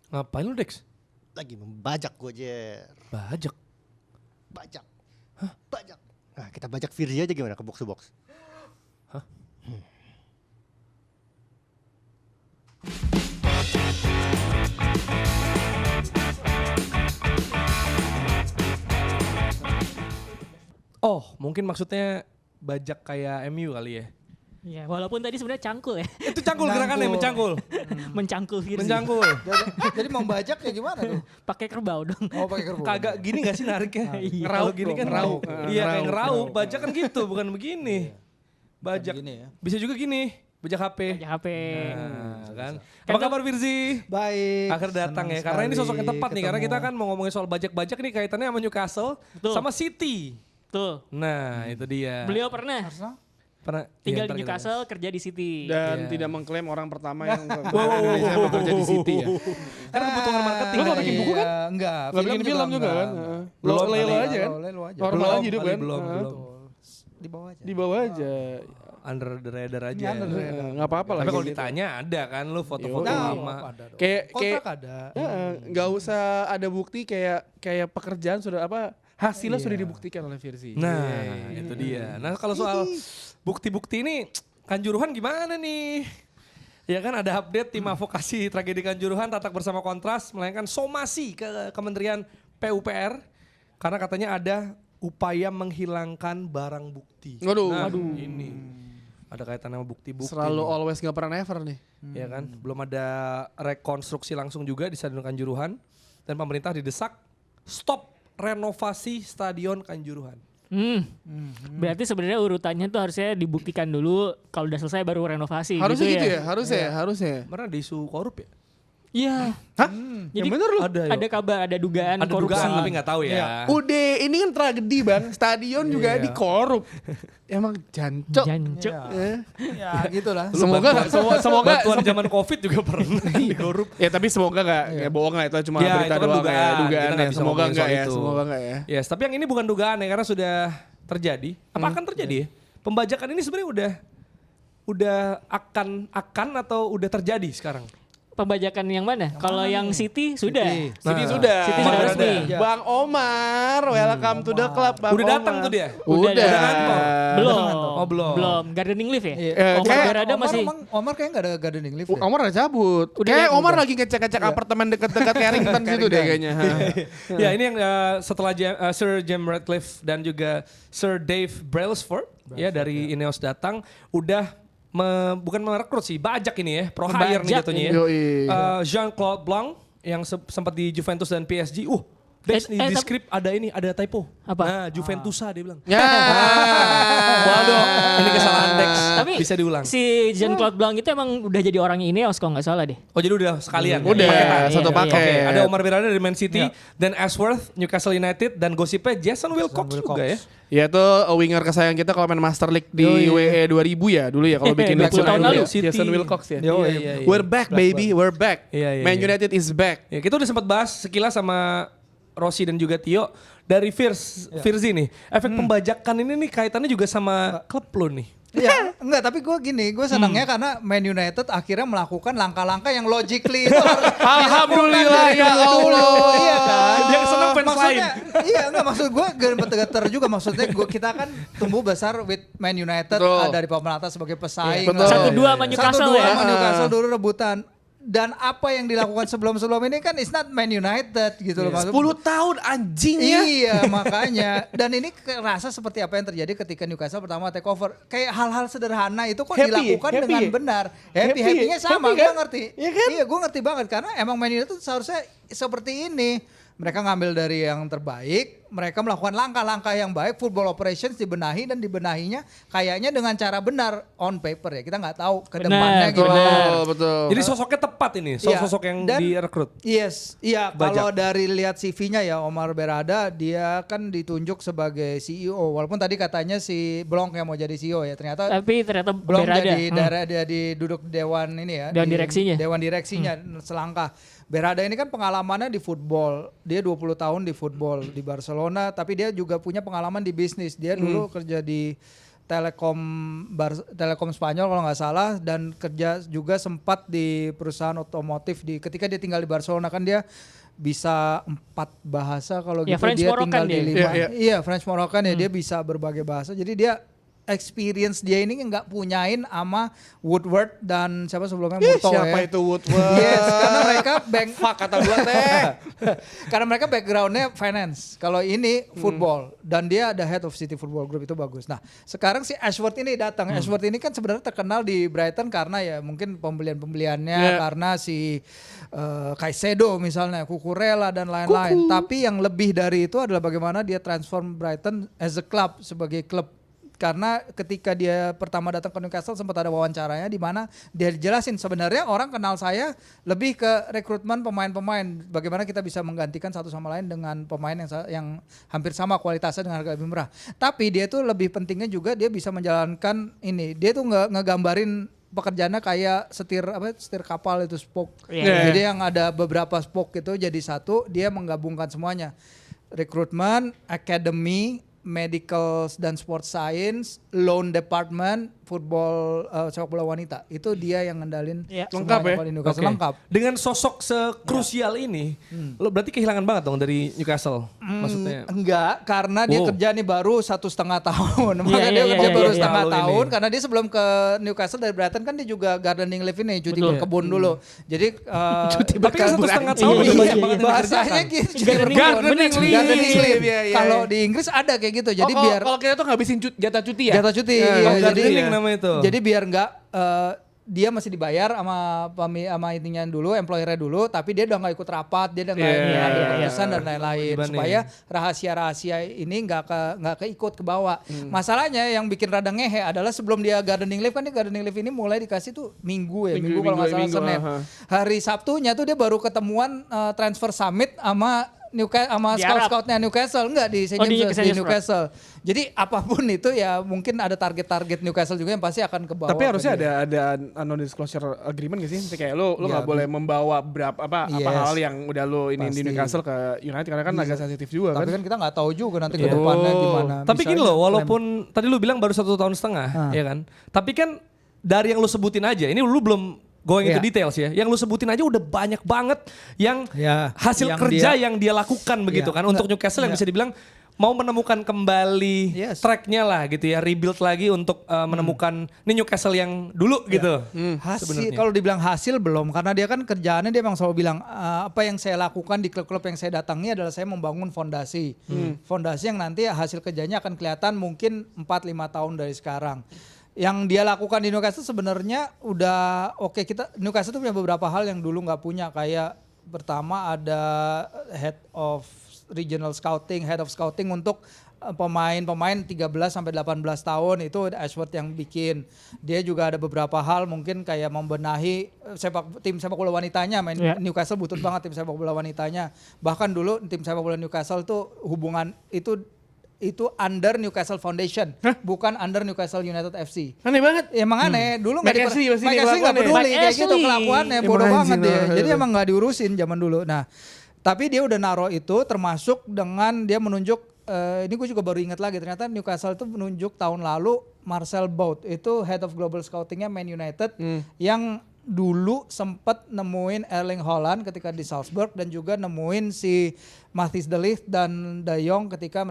Ngapain lu Dex? Lagi membajak gue Jer. Bajak. Bajak. Hah? Bajak. Nah kita bajak Firzi aja gimana ke box to box. Hah? Oh mungkin maksudnya bajak kayak MU kali ya. Ya, walaupun tadi sebenarnya cangkul ya. Itu cangkul gerakannya, mencangkul. Mencangkul Firzi. Mencangkul. Jadi mau bajak ya gimana tuh? Pakai kerbau dong. Oh pakai kerbau. Kagak gini gak sih nariknya? Iya. Ngerauk gini kan Ngerauk. Iya kayak ngerauk. Bajak kan gitu, bukan begini. Bajak. Gini ya. Bisa juga gini, bajak HP. Pakai HP. Nah, kan. Apa kabar Firzi? Baik. Akhir datang senang ya, karena ini sekali sosok yang tepat nih, karena ketemu. kita kan mau ngomongin soal bajak-bajak nih kaitannya sama Newcastle Betul. sama City. Tuh. Nah itu dia. Beliau pernah Pernah tinggal iya, ntar di kita Newcastle, kerja di City. Dan Iya. tidak mengklaim orang pertama yang Indonesia bekerja di City ya. Karena kebutuhan marketing. Lu gak bikin buku kan? Enggak. Gak bikin film juga kan? enggak. Belum Lelo kali. aja kan? Lelo aja. Normal Belum aja hidup kali, kan? belum. Di bawah aja. Di bawah aja. Under the radar aja. Under the radar. Gak apa-apa lah. Tapi kalau kayak gitu. ditanya ada kan lu foto-foto Yo. lama. ada dong. Kayak Kontrak ada. Gak usah ada bukti kayak pekerjaan sudah apa hasilnya Iya. sudah dibuktikan oleh Firzi. Nah itu dia. Nah kalau soal bukti-bukti ini Kanjuruhan gimana nih? Ya kan ada update tim advokasi tragedi Kanjuruhan Tatak Bersama Kontras melayangkan somasi ke Kementerian PUPR karena katanya ada upaya menghilangkan barang bukti. Waduh. Nah, ini ada kaitan sama bukti-bukti. Selalu nih. always gak pernah never nih. Ya kan, belum ada rekonstruksi langsung juga di Stadion Kanjuruhan dan pemerintah didesak stop renovasi Stadion Kanjuruhan. Berarti sebenarnya urutannya tuh harusnya dibuktikan dulu, kalau udah selesai baru renovasi. Harusnya gitu ya. ya, harusnya. Mana ada isu korup ya? Iya. Hah? Jadi Yang bener lu? ada kabar, ada dugaan Ada korupsi. dugaan tapi nggak tahu ya. Udah, ini kan tragedi bang. Stadion juga dikorup. Emang jancok. Jancuk. Ya gitulah. Semoga Bantuan zaman Covid juga pernah dikorup. ya tapi semoga enggak ya bohong lah itu cuma Ya, berita itu kan doang dugaan. ya, Kita dugaan nggak ya. bisa Semoga ngomongin enggak soal ya, itu. semoga enggak ya. Yes, tapi yang ini bukan dugaan ya karena sudah terjadi. Apa akan terjadi ya? Pembajakan ini sebenarnya udah akan atau udah terjadi sekarang? Pembajakan yang mana? Kalau yang City sudah. City sudah. City sudah resmi. Bang Omar, welcome to the club Bang Udah datang Omar. tuh dia? Udah. kantor? Belum. Oh, belum. Belum. Gardening leave ya? Iya. Omar kayak Berada masih. Omar kayaknya gak ada gardening leave ya? Omar udah cabut. Udah Kayak ya? Omar lagi ngecek-ngecek apartemen dekat-dekat Carrington situ deh kayaknya. Ya ini yang setelah Sir James Ratcliffe dan juga Sir Dave Brailsford ya dari Ineos datang udah bukan merekrut sih, bajak ini ya, pro hire nih Membajak jatuhnya ya. Yoi. Jean-Claude Blanc yang sempat di Juventus dan PSG. Dex nih di skrip ada typo. Apa? Nah, Juventusa dia bilang. Ya. Waduh, ini kesalahan Dex. Tapi Bisa diulang. si Jean-Claude Blanc itu emang udah jadi orang Ineos kalau nggak salah deh. Oh jadi udah sekalian. Udah, Paketan. satu Iya, paket. Oke, ada Omar Berada dari Man City, dan Ashworth Newcastle United dan gosipnya Jason Wilcox juga ya. Ya itu winger kesayangan kita kalau main Master League di WE 2000 ya dulu ya kalau bikin 20 tahun lalu. Jason Wilcox ya. Iya. We're back baby, we're back. Iya, Man iya. United is back. Ya, kita udah sempat bahas sekilas sama Rossi dan juga Tio dari Firzi nih. Efek pembajakan ini nih kaitannya juga sama klub lo nih. Iya, enggak, tapi gue senangnya karena Man United akhirnya melakukan langkah-langkah yang logically itu harus Alhamdulillah dilakukan dari ya dulu. Allah. Iya kan? Yang senang fans lain. Maksudnya, iya enggak, maksud gue gemeter juga, maksudnya kita kan tumbuh besar with Man United, Betul. dari papan atas sebagai pesaing. Betul. lah. 1-2 sama Newcastle 1-2 ya. sama Newcastle dulu rebutan. Dan apa yang dilakukan sebelum-sebelum ini kan is not Man United gitu loh. 10 tahun anjing ya. Iya makanya. Dan ini kerasa seperti apa yang terjadi ketika Newcastle pertama take over. Kayak hal-hal sederhana itu kok Happy, dilakukan happy. dengan benar. Happy, Happy-nya sama, happy gue kan? ngerti. Iya kan? Iya gue ngerti banget karena emang Man United seharusnya seperti ini. Mereka ngambil dari yang terbaik, mereka melakukan langkah-langkah yang baik, football operations dibenahi dan dibenahinya kayaknya dengan cara benar on paper ya. Kita nggak tahu ke depannya Benar, gimana. Betul. Jadi sosoknya tepat ini, Iya, sosok yang dan- direkrut. Yes, iya Bajak. kalau dari lihat CV-nya ya Omar Berada dia kan ditunjuk sebagai CEO walaupun tadi katanya si Blanc yang mau jadi CEO ya ternyata Tapi ternyata Blanc Berada. dia duduk dewan ini ya Dewan direksinya. Dewan direksinya selangkah. Berada ini kan pengalamannya di football. Dia 20 tahun di football di Barcelona tapi dia juga punya pengalaman di bisnis. Dia dulu kerja di Telekom Spanyol kalau nggak salah, dan kerja juga sempat di perusahaan otomotif ketika dia tinggal di Barcelona kan dia bisa 4 bahasa kalau Ya, gitu French dia Moroccan tinggal di dia. 5. Iya, French Moroccan ya, dia bisa berbagai bahasa. Jadi dia experience dia ini nggak punyain sama Woodward dan siapa sebelumnya Murto Siapa ya. itu Woodward? Yes, karena mereka Fuck kata gua teh. karena mereka backgroundnya finance. Kalau ini football dan dia ada head of City Football Group, itu bagus. Nah, sekarang si Ashworth ini datang. Ashworth ini kan sebenarnya terkenal di Brighton karena ya mungkin pembeliannya karena si Caicedo misalnya, Cucurella dan lain-lain. Tapi yang lebih dari itu adalah bagaimana dia transform Brighton as a club, sebagai klub. Karena ketika dia pertama datang ke Newcastle sempat ada wawancaranya di mana dia dijelasin sebenarnya orang kenal saya lebih ke rekrutmen pemain-pemain, bagaimana kita bisa menggantikan satu sama lain dengan pemain yang hampir sama kualitasnya dengan harga lebih murah. Tapi dia tuh lebih pentingnya juga dia bisa menjalankan ini. Dia tuh nggak ngegambarin pekerjaannya kayak setir kapal itu, spoke. Iya. Jadi yang ada beberapa spoke itu jadi satu, dia menggabungkan semuanya. Rekrutmen, academy, medical dan sports science, loan department, football, sepak bola wanita. Itu dia yang ngendalin Iya. Lengkap ya? kalau di Newcastle. Oke. Lengkap. Dengan sosok sekrusial ini, lo berarti kehilangan banget dong dari Newcastle, maksudnya. Enggak, karena dia Wow. kerja nih baru 1,5 tahun. Makanya Iya, dia iya, kerja iya, baru iya. setengah Lalu tahun. ini. Karena dia sebelum ke Newcastle dari Brighton kan dia juga gardening leave ini, cuti Betul. berkebun dulu. Jadi Tapi kan 1,5 tahun Iya, udah iya, banyak iya. banget yang bahasanya dikerjakan. gitu. cuti Gardening berkebun. Gardening leave. Gardening leave. Iya, iya, Kalau iya. di Inggris ada kayak gitu. Jadi Oh, biar kalau kita tuh ngabisin jatah cuti ya? jatah cuti. Ya, iya. Oh, Jadi gardening namanya itu. Jadi biar enggak dia masih dibayar sama intinya dulu, employer-nya dulu, tapi dia udah nggak ikut rapat, dia udah nggak Iya, nggak ada iya, keputusan dan lain-lain, Kewajibannya. supaya rahasia-rahasia ini nggak keikut ke bawah. Masalahnya yang bikin rada ngehe adalah sebelum dia gardening leave, kan dia gardening leave ini mulai dikasih tuh minggu kalau nggak salah, Minggu, Senin. aha. Hari Sabtunya tuh dia baru ketemuan transfer summit sama Newcastle, sama Di Arab. scout-scoutnya Newcastle, enggak di St. Oh, di James's, St. di James's Newcastle. Jadi apapun itu ya mungkin ada target-target Newcastle juga yang pasti akan ke bawah. Tapi harusnya ke dia. ada non-disclosure agreement gak sih? Kayak lo Ya, nggak boleh membawa apa Yes. hal yang udah lo ini di Pasti. Newcastle ke United karena kan agak sensitif juga Tapi kan. kan kita nggak tahu juga nanti ke Iya. depannya Oh. gimana. Tapi Bisa gini aja loh, walaupun tadi lu bilang baru 1,5 tahun, ya kan. Tapi kan dari yang lu sebutin aja, ini lu belum going into Iya. details ya. Yang lu sebutin aja udah banyak banget yang Ya, hasil yang kerja dia- yang dia lakukan begitu Iya. kan. Untuk Newcastle yang bisa dibilang mau menemukan kembali Yes. tracknya lah gitu ya. Rebuild lagi untuk menemukan ini Newcastle yang dulu gitu. Hasil sebenarnya. kalau dibilang hasil belum, karena dia kan kerjaannya dia memang selalu bilang apa yang saya lakukan di klub-klub yang saya datangi adalah saya membangun fondasi. Fondasi yang nanti hasil kerjanya akan kelihatan mungkin 4-5 tahun dari sekarang. Yang dia lakukan di Newcastle sebenarnya udah oke. Newcastle tuh punya beberapa hal yang dulu nggak punya, kayak pertama ada head of regional scouting, head of scouting untuk pemain-pemain 13 sampai 18 tahun, itu Ashworth yang bikin. Dia juga ada beberapa hal mungkin kayak membenahi tim sepak bola wanitanya. Yeah. Newcastle butuh banget tim sepak bola wanitanya. Bahkan dulu tim sepak bola Newcastle tuh hubungan itu under Newcastle Foundation, bukan under Newcastle United FC. Aneh banget. Emang aneh, dulu Mike Ashley pasti Mike Ashley nggak kelakuannya. peduli Mike kayak gitu Ashley. kelakuannya, Emang bodoh banget anjing, dia. nah, Jadi itu. emang nggak diurusin zaman dulu. Nah, tapi dia udah naruh itu, termasuk dengan dia menunjuk, ini gue juga baru ingat lagi, ternyata Newcastle itu menunjuk tahun lalu Marcel Bout, itu head of global scoutingnya Man United, yang dulu sempat nemuin Erling Haaland ketika di Salzburg, dan juga nemuin si Matthijs de Ligt dan De Jong ketika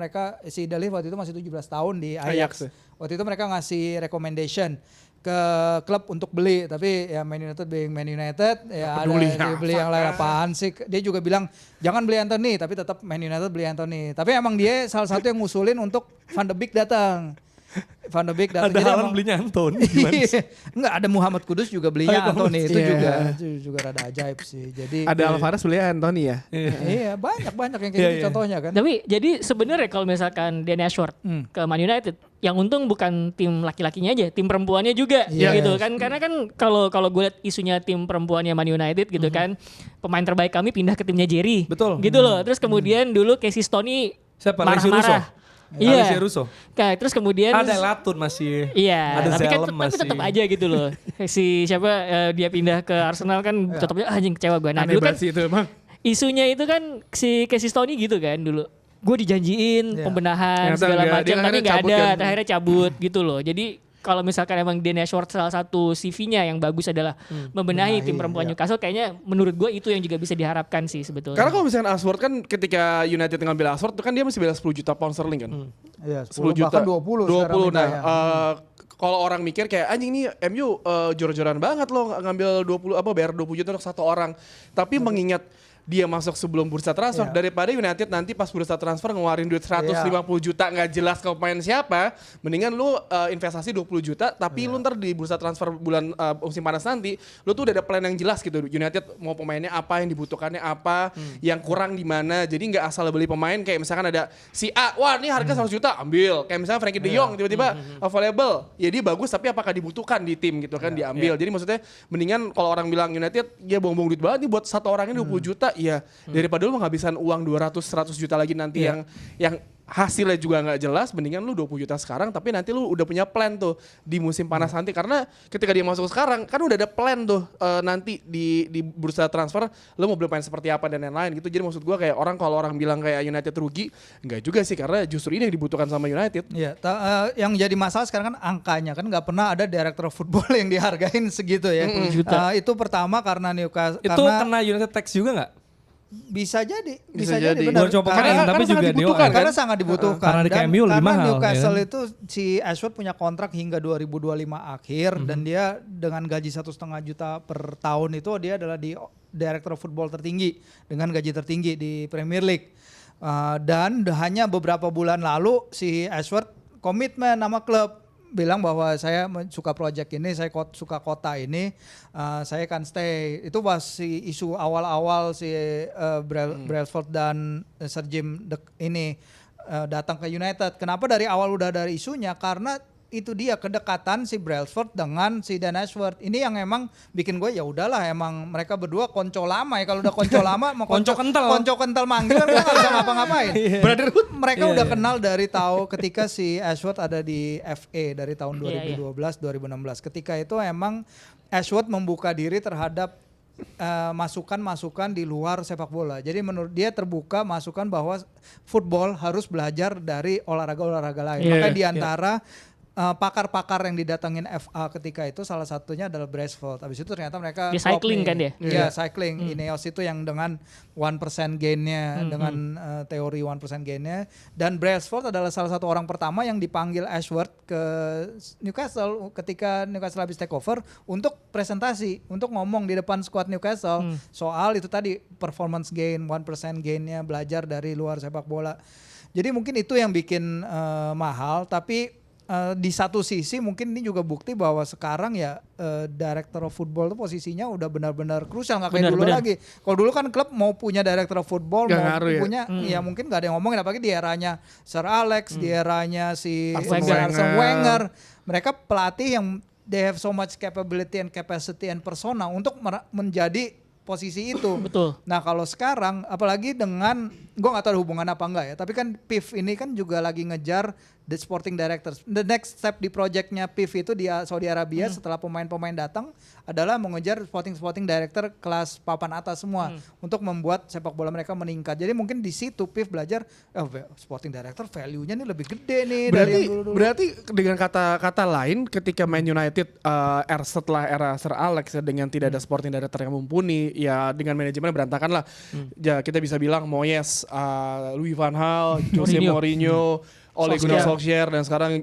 si De Ligt waktu itu masih 17 tahun di Ajax, Ajax. ya. Waktu itu mereka ngasih recommendation ke klub untuk beli, tapi ya Man United being Man United, ya ada peduli, dia beli yang lain apaan sih. Dia juga bilang jangan beli Anthony, tapi tetap Man United beli Anthony. Tapi emang dia salah satu yang ngusulin untuk Van de Beek datang. Van de Beek datang. Ada Jadi Haaland emang- belinya Anton. Gimana sih? Enggak, ada Muhammad Kudus juga belinya Oh, Anthony, itu Iya. juga rada ajaib sih. Jadi Ada Alvarez beli Anthony ya. iya, banyak yang kayak Iya, gitu iya. contohnya kan. Tapi jadi sebenarnya kalau misalkan Danny Ashworth ke Man United, yang untung bukan tim laki-lakinya aja, tim perempuannya juga Yes. gitu kan. Karena kan kalau gue lihat isunya tim perempuannya Man United gitu kan, pemain terbaik kami pindah ke timnya Jerry. Betul. Gitu loh. Terus kemudian dulu Casey Stoney Siapa? Alessio marah-marah. Alessio Iya. Russo. Kayak terus kemudian Ada Latun masih. Iya, Ada tapi kan Zalem masih. tetap aja gitu loh. Si siapa dia pindah ke Arsenal kan tetapnya anjing kecewa gue. Nah, Aneh dulu kan banget sih itu emang. isunya itu kan si Casey Stoney gitu kan dulu. gue dijanjiin Iya. pembenahan Ternyata segala enggak, macam dia tapi akhirnya nggak cabut ada, kan. akhirnya cabut gitu loh. Jadi kalau misalkan emang Dana Ashworth salah satu CV-nya yang bagus adalah membenahi tim perempuan iya. Newcastle, kayaknya menurut gue itu yang juga bisa diharapkan sih sebetulnya. Karena kalau misalnya Ashworth kan ketika United ngambil Ashworth itu kan dia masih bela 10 juta pound sterling kan. Iya, 10 juta. bahkan 20 sekarang 20 nah. mintanya. Kalau orang mikir kayak anjing nih MU jor-joran banget loh ngambil 20 bayar 20 juta untuk satu orang. Tapi mengingat dia masuk sebelum bursa transfer Iya. daripada United nanti pas bursa transfer ngeluarin duit 150 juta nggak jelas ke pemain siapa, mendingan lu investasi 20 juta tapi lu ntar di bursa transfer bulan musim panas nanti lu tuh udah ada plan yang jelas gitu. United mau pemainnya apa, yang dibutuhkannya apa, yang kurang di mana. Jadi nggak asal beli pemain kayak misalkan ada si A, wah ini harga 100 juta ambil. Kayak misalnya Frankie De Jong tiba-tiba available. Ya dia bagus tapi apakah dibutuhkan di tim gitu kan diambil. Jadi maksudnya mendingan kalau orang bilang United ya buang-buang duit banget nih buat satu orangnya 20 juta. Iya, daripada lu menghabiskan uang 200-100 juta lagi nanti yang hasilnya juga nggak jelas, mendingan lu 20 juta sekarang tapi nanti lu udah punya plan tuh di musim panas nanti. Karena ketika dia masuk sekarang kan udah ada plan tuh nanti di bursa transfer lu mau beli pemain seperti apa dan lain-lain gitu. Jadi maksud gua kayak kalau orang bilang kayak United rugi, nggak juga sih, karena justru ini yang dibutuhkan sama United. Iya, yang jadi masalah sekarang kan angkanya kan nggak pernah ada director football yang dihargain segitu ya. 10 juta. Itu pertama karena Newcastle Itu kena United tax juga nggak? bisa jadi, Bisa bisa jadi. jadi benar. Bukan cuma pemain, Karena tapi sangat juga dibutuhkan, DOA. Karena sangat dibutuhkan. Karena di Dan KMU lebih karena mahal, Newcastle ya kan? itu si Ashworth punya kontrak hingga 2025 akhir dan dia dengan gaji 1,5 juta per tahun itu dia adalah di director football tertinggi dengan gaji tertinggi di Premier League. Dan hanya beberapa bulan lalu si Ashworth komitmen sama klub, bilang bahwa saya suka project ini, saya suka kota ini, saya akan stay. Itu pas si isu awal-awal si Brailsford dan Sir Jim ini datang ke United. Kenapa dari awal udah dari isunya? Karena itu dia kedekatan si Brailsford dengan si Dan Ashworth. Ini yang emang bikin gue ya udahlah, emang mereka berdua konco lama ya. Kalau udah konco lama mau Konco kental. konco kental manggil kan gue gak bisa ngapa-ngapain. Brotherhood. Mereka udah kenal dari tahu ketika si Ashworth ada di FA dari tahun 2012-2016. Ketika itu emang Ashworth membuka diri terhadap masukan-masukan di luar sepak bola. Jadi menurut dia terbuka masukan bahwa football harus belajar dari olahraga-olahraga lain. Yeah, Maka di antara pakar-pakar yang didatangin FA ketika itu salah satunya adalah Brailsford. Habis itu ternyata mereka Di klop cycling nih. kan dia? Iya, cycling. Ineos itu yang dengan 1% gainnya, dengan teori 1% gainnya. Dan Brailsford adalah salah satu orang pertama yang dipanggil Ashworth ke Newcastle ketika Newcastle habis take over untuk presentasi, untuk ngomong di depan squad Newcastle soal itu tadi performance gain, 1% gainnya, belajar dari luar sepak bola. Jadi mungkin itu yang bikin mahal, tapi di satu sisi mungkin ini juga bukti bahwa sekarang ya director of football itu posisinya udah benar-benar krusial, nggak kayak dulu Benar. lagi. Kalau dulu kan klub mau punya director of football, Nggak mau ngaruh ya? punya ya mungkin nggak ada yang ngomongin, apalagi di eranya Sir Alex, di eranya si Arsene Wenger. Mereka pelatih yang they have so much capability and capacity and persona untuk menjadi posisi itu. Betul. Nah kalau sekarang apalagi dengan, gue gak tahu ada hubungan apa enggak ya, tapi kan PIF ini kan juga lagi ngejar the sporting directors. The next step di projectnya PIF itu di Saudi Arabia setelah pemain-pemain datang adalah mengejar sporting director kelas papan atas semua untuk membuat sepak bola mereka meningkat. Jadi mungkin di situ PIF belajar sporting director value-nya nih lebih gede nih dari yang dulu-dulu. Berarti dengan kata-kata lain ketika Man United setelah era Sir Alex ya, dengan tidak ada sporting director yang mumpuni, ya dengan manajemen berantakan lah. Ya kita bisa bilang Moyes, Louis van Gaal, Jose Mourinho, Ole Gunnar Solskjaer dan sekarang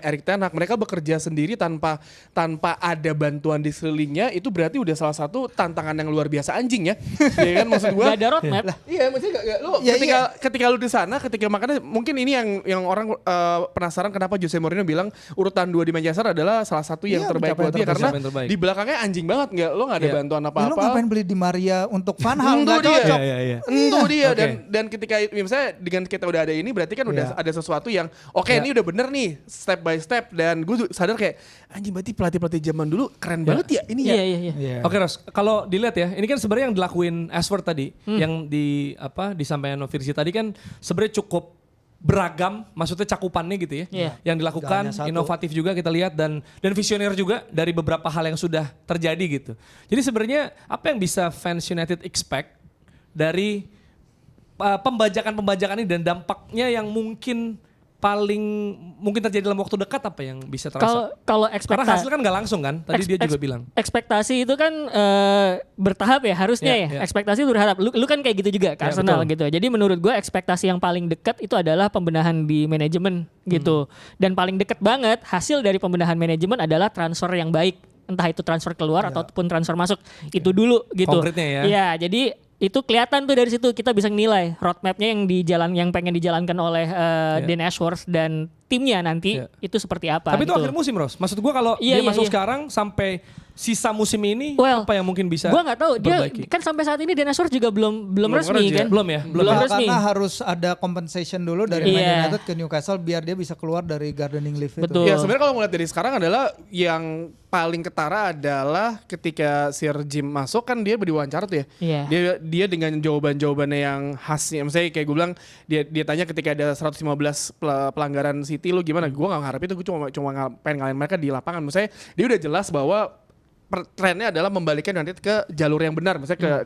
Erik ten Hag, mereka bekerja sendiri tanpa ada bantuan di sekelilingnya. Itu berarti udah salah satu tantangan yang luar biasa anjing ya. Ya kan maksud gua. Gak ada roadmap. Iya, maksudnya lu ketika lu di sana, ketika makanya mungkin ini yang orang penasaran kenapa Jose Mourinho bilang urutan 2 di Manchester adalah salah satu yang terbaik buat dia, karena Yang terbaik. di belakangnya anjing banget, lo nggak ada bantuan Lu apa-apa. ngapain beli Di Maria untuk Van Hal? Itu Nggak dia. cocok. Itu dia. Oke. Dan ketika misalnya dengan kita udah ada ini berarti kan udah ada sesuatu yang ini udah bener nih step by step, dan gue sadar kayak anjing berarti pelatih zaman dulu keren banget ya ini ya. Iya. Oke Ros, kalau dilihat ya, ini kan sebenarnya yang dilakuin Ashworth tadi, yang disampaikan Virsi tadi kan sebenarnya cukup beragam, maksudnya cakupannya gitu ya. Iya. Yang dilakukan Gak hanya satu. inovatif juga kita lihat dan visioner juga dari beberapa hal yang sudah terjadi gitu. Jadi sebenarnya apa yang bisa fans United expect dari pembajakan ini dan dampaknya yang mungkin terjadi dalam waktu dekat apa yang bisa terasa? Kalau Karena ekspektasi hasil kan nggak langsung kan? Tadi dia juga bilang. ekspektasi itu kan bertahap ya harusnya Iya, ya. iya. Ekspektasi berharap. Lu kan kayak gitu juga ke Iya, Arsenal betul. gitu. Jadi menurut gue ekspektasi yang paling dekat itu adalah pembenahan di manajemen gitu. Dan paling dekat banget hasil dari pembenahan manajemen adalah transfer yang baik. Entah itu transfer keluar ataupun transfer masuk. Itu dulu gitu. Konkretnya ya. Iya, jadi itu kelihatan tuh dari situ kita bisa nilai roadmapnya yang pengen dijalankan oleh Dan Ashworth dan timnya nanti Iya. itu seperti apa. Tapi itu gitu. akhir musim, Ros. Maksud gua kalau Iya, dia iya, masuk iya. sekarang sampai sisa musim ini Well, apa yang mungkin bisa Gua nggak tahu dia perbaiki? kan sampai saat ini Dan Ashworth juga belum resmi kerja. kan? Belum ya? Belum Belum Ya, resmi. karena harus ada compensation dulu dari Man Iya. United ke Newcastle biar dia bisa keluar dari gardening leave itu. Betul. Ya sebenarnya kalau ngeliat dari sekarang adalah yang paling ketara adalah ketika Sir Jim masuk kan dia diwawancara tuh ya. Iya. Dia dengan jawaban-jawabannya yang khasnya. Misalnya kayak gue bilang dia tanya ketika ada 115 pelanggaran City lu gimana? Gue gak mengharap itu, gue cuma pengen ngalahin mereka di lapangan. Misalnya dia udah jelas bahwa trennya adalah membalikkan United ke jalur yang benar, misalnya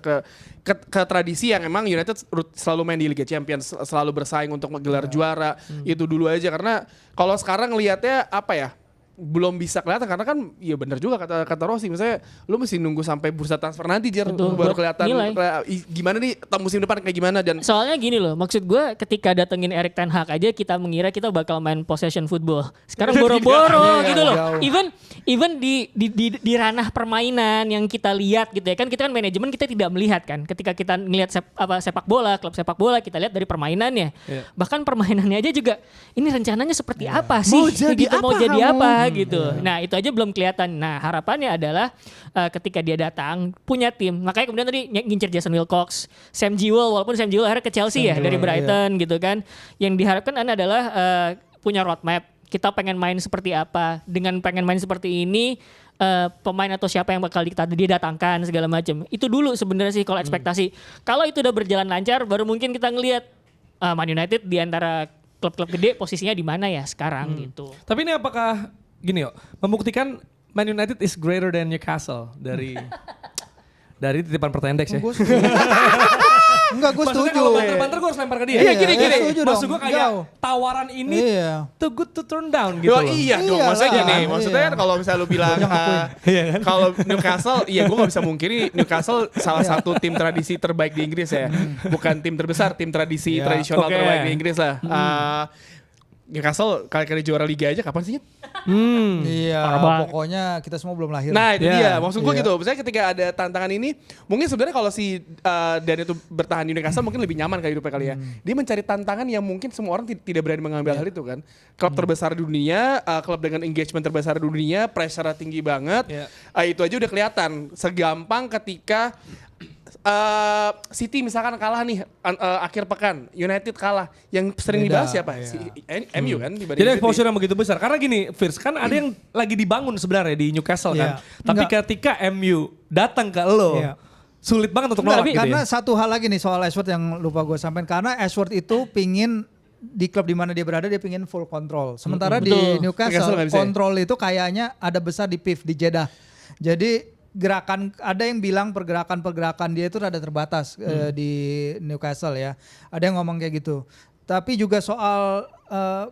ke tradisi yang emang United selalu main di Liga Champions, selalu bersaing untuk menggelar juara. Itu dulu aja, karena kalau sekarang lihatnya apa ya, belum bisa kelihatan karena kan ya benar juga kata Rossi, misalnya lu mesti nunggu sampai bursa transfer nanti Betul, baru buat kelihatan nilai. gimana nih musim depan kayak gimana. Dan Soalnya gini loh, maksud gue ketika datengin Erik ten Hag aja kita mengira kita bakal main possession football. Sekarang boro-boro Iya, gitu loh. jauh. Even di ranah permainan yang kita lihat gitu ya kan, kita kan manajemen kita tidak melihat kan. Ketika kita ngelihat sepak bola, klub sepak bola kita lihat dari permainannya. Iya. Bahkan permainannya aja juga ini rencananya seperti apa sih? Mau jadi Gitu, mau apa jadi kamu? apa gitu. Nah, itu aja belum kelihatan. Nah, harapannya adalah ketika dia datang punya tim. Makanya kemudian tadi ngincer Jason Wilcox, Sam Jewell, walaupun Sam Jewell akhirnya ke Chelsea ya dari Brighton gitu kan. Yang diharapkan adalah punya roadmap. Kita pengen main seperti apa. Dengan pengen main seperti ini pemain atau siapa yang bakal dia datangkan segala macam. Itu dulu sebenarnya sih kalau ekspektasi. Kalau itu udah berjalan lancar baru mungkin kita ngelihat Man United di antara klub-klub gede posisinya di mana ya sekarang gitu. Tapi ini apakah gini yuk, membuktikan Man United is greater than Newcastle dari titipan pertanyaan Dex ya. Enggak, gue Maksudnya setuju. kalau banter-banter gue harus lempar ke dia. Iya, gini. iya, setuju Maksud dong. gue kayak Jauh. tawaran ini Iya. too good to turn down gitu oh loh. iya dong, Iya maksudnya lah, gini, iya. maksudnya kan kalau misalnya lu bilang kalau Newcastle, iya gue gak bisa mungkiri Newcastle salah satu tim tradisi terbaik di Inggris ya, bukan tim terbesar, tim tradisi Iya. tradisional Oke. terbaik di Inggris lah. Newcastle kali-kali juara liga aja kapan sih? Iya, Parah banget. pokoknya kita semua belum lahir. Nah itu Iya. dia, maksud gue Iya. gitu. Misalnya ketika ada tantangan ini, mungkin sebenarnya kalau si Dan itu bertahan di Newcastle mungkin lebih nyaman kali hidupnya kali ya. Dia mencari tantangan yang mungkin semua orang tidak berani mengambil hal itu kan. Klub terbesar di dunia, klub dengan engagement terbesar di dunia, pressure tinggi banget. Iya. Itu aja udah kelihatan. Segampang ketika City misalkan kalah nih akhir pekan, United kalah. Yang sering Beda, dibahas siapa? iya. Si MU kan dibanding Jadi City. exposure yang begitu besar. Karena gini, Firs, kan ada yang lagi dibangun sebenarnya di Newcastle kan. Iya. Tapi Enggak. ketika MU datang ke lo, Iya. sulit banget untuk Enggak, nolak gitu karena ya. satu hal lagi nih soal Ashworth yang lupa gue sampaikan. Karena Ashworth itu pingin di klub di mana dia berada dia pingin full control. Sementara di Betul. Newcastle Newcastle nggak bisa ya? kontrol itu kayaknya ada besar di PIF di Jeddah. Jadi gerakan, ada yang bilang pergerakan dia itu rada terbatas di Newcastle ya. Ada yang ngomong kayak gitu. Tapi juga soal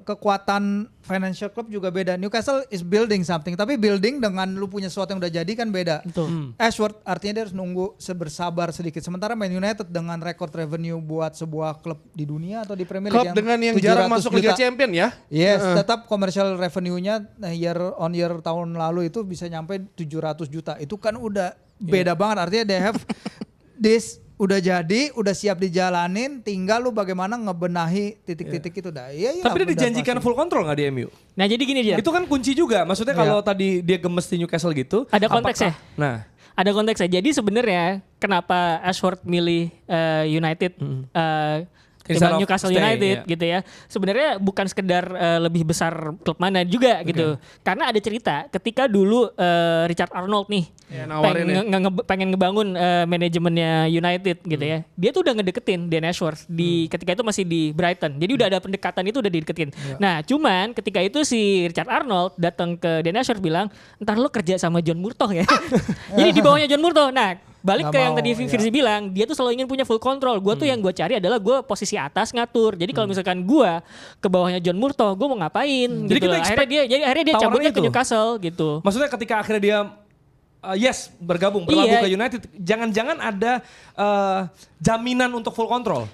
kekuatan financial club juga beda. Newcastle is building something, tapi building dengan lu punya sesuatu yang udah jadi kan beda. Betul. Ashworth artinya dia harus nunggu bersabar sedikit. Sementara Man United dengan rekor revenue buat sebuah klub di dunia atau di Premier League Klub dengan yang jarang 700 masuk Liga juta. Champion ya. Yes, tetap commercial revenue-nya year on year tahun lalu itu bisa nyampe 700 juta. Itu kan udah beda banget. Artinya they have this udah jadi, udah siap dijalanin, tinggal lu bagaimana ngebenahi titik-titik itu dah. Iya, Tapi dia dijanjikan full control gak di MU? Nah, jadi gini dia. Itu kan kunci juga. Maksudnya kalau tadi dia gemes di Newcastle gitu. Ada konteksnya. Nah, Ada konteksnya. Jadi sebenarnya kenapa Ashworth milih United Instead of Newcastle stay, United iya. gitu ya. Sebenarnya bukan sekedar lebih besar klub mana juga gitu. Karena ada cerita ketika dulu Richard Arnold nih Ya, nawarin pengen ngebangun manajemennya United gitu ya. Dia tuh udah ngedeketin Dan Ashworth di ketika itu masih di Brighton. Jadi udah ada pendekatan itu udah dideketin. Nah, cuman ketika itu si Richard Arnold datang ke Dan Ashworth bilang, "Ntar lo kerja sama John Murtough ya." Jadi di bawahnya John Murtough. Nah, balik Nggak ke yang mau, tadi ya. Firzi bilang, dia tuh selalu ingin punya full control. Gue tuh yang gue cari adalah gue posisi atas ngatur. Jadi kalau misalkan gue ke bawahnya John Murtoh, gue mau ngapain? Jadi Gitu kita loh. expect akhirnya dia tawaran cabutnya ke itu. Newcastle gitu. Maksudnya ketika akhirnya dia bergabung berlabuh Iya. ke United, jangan-jangan ada jaminan untuk full control.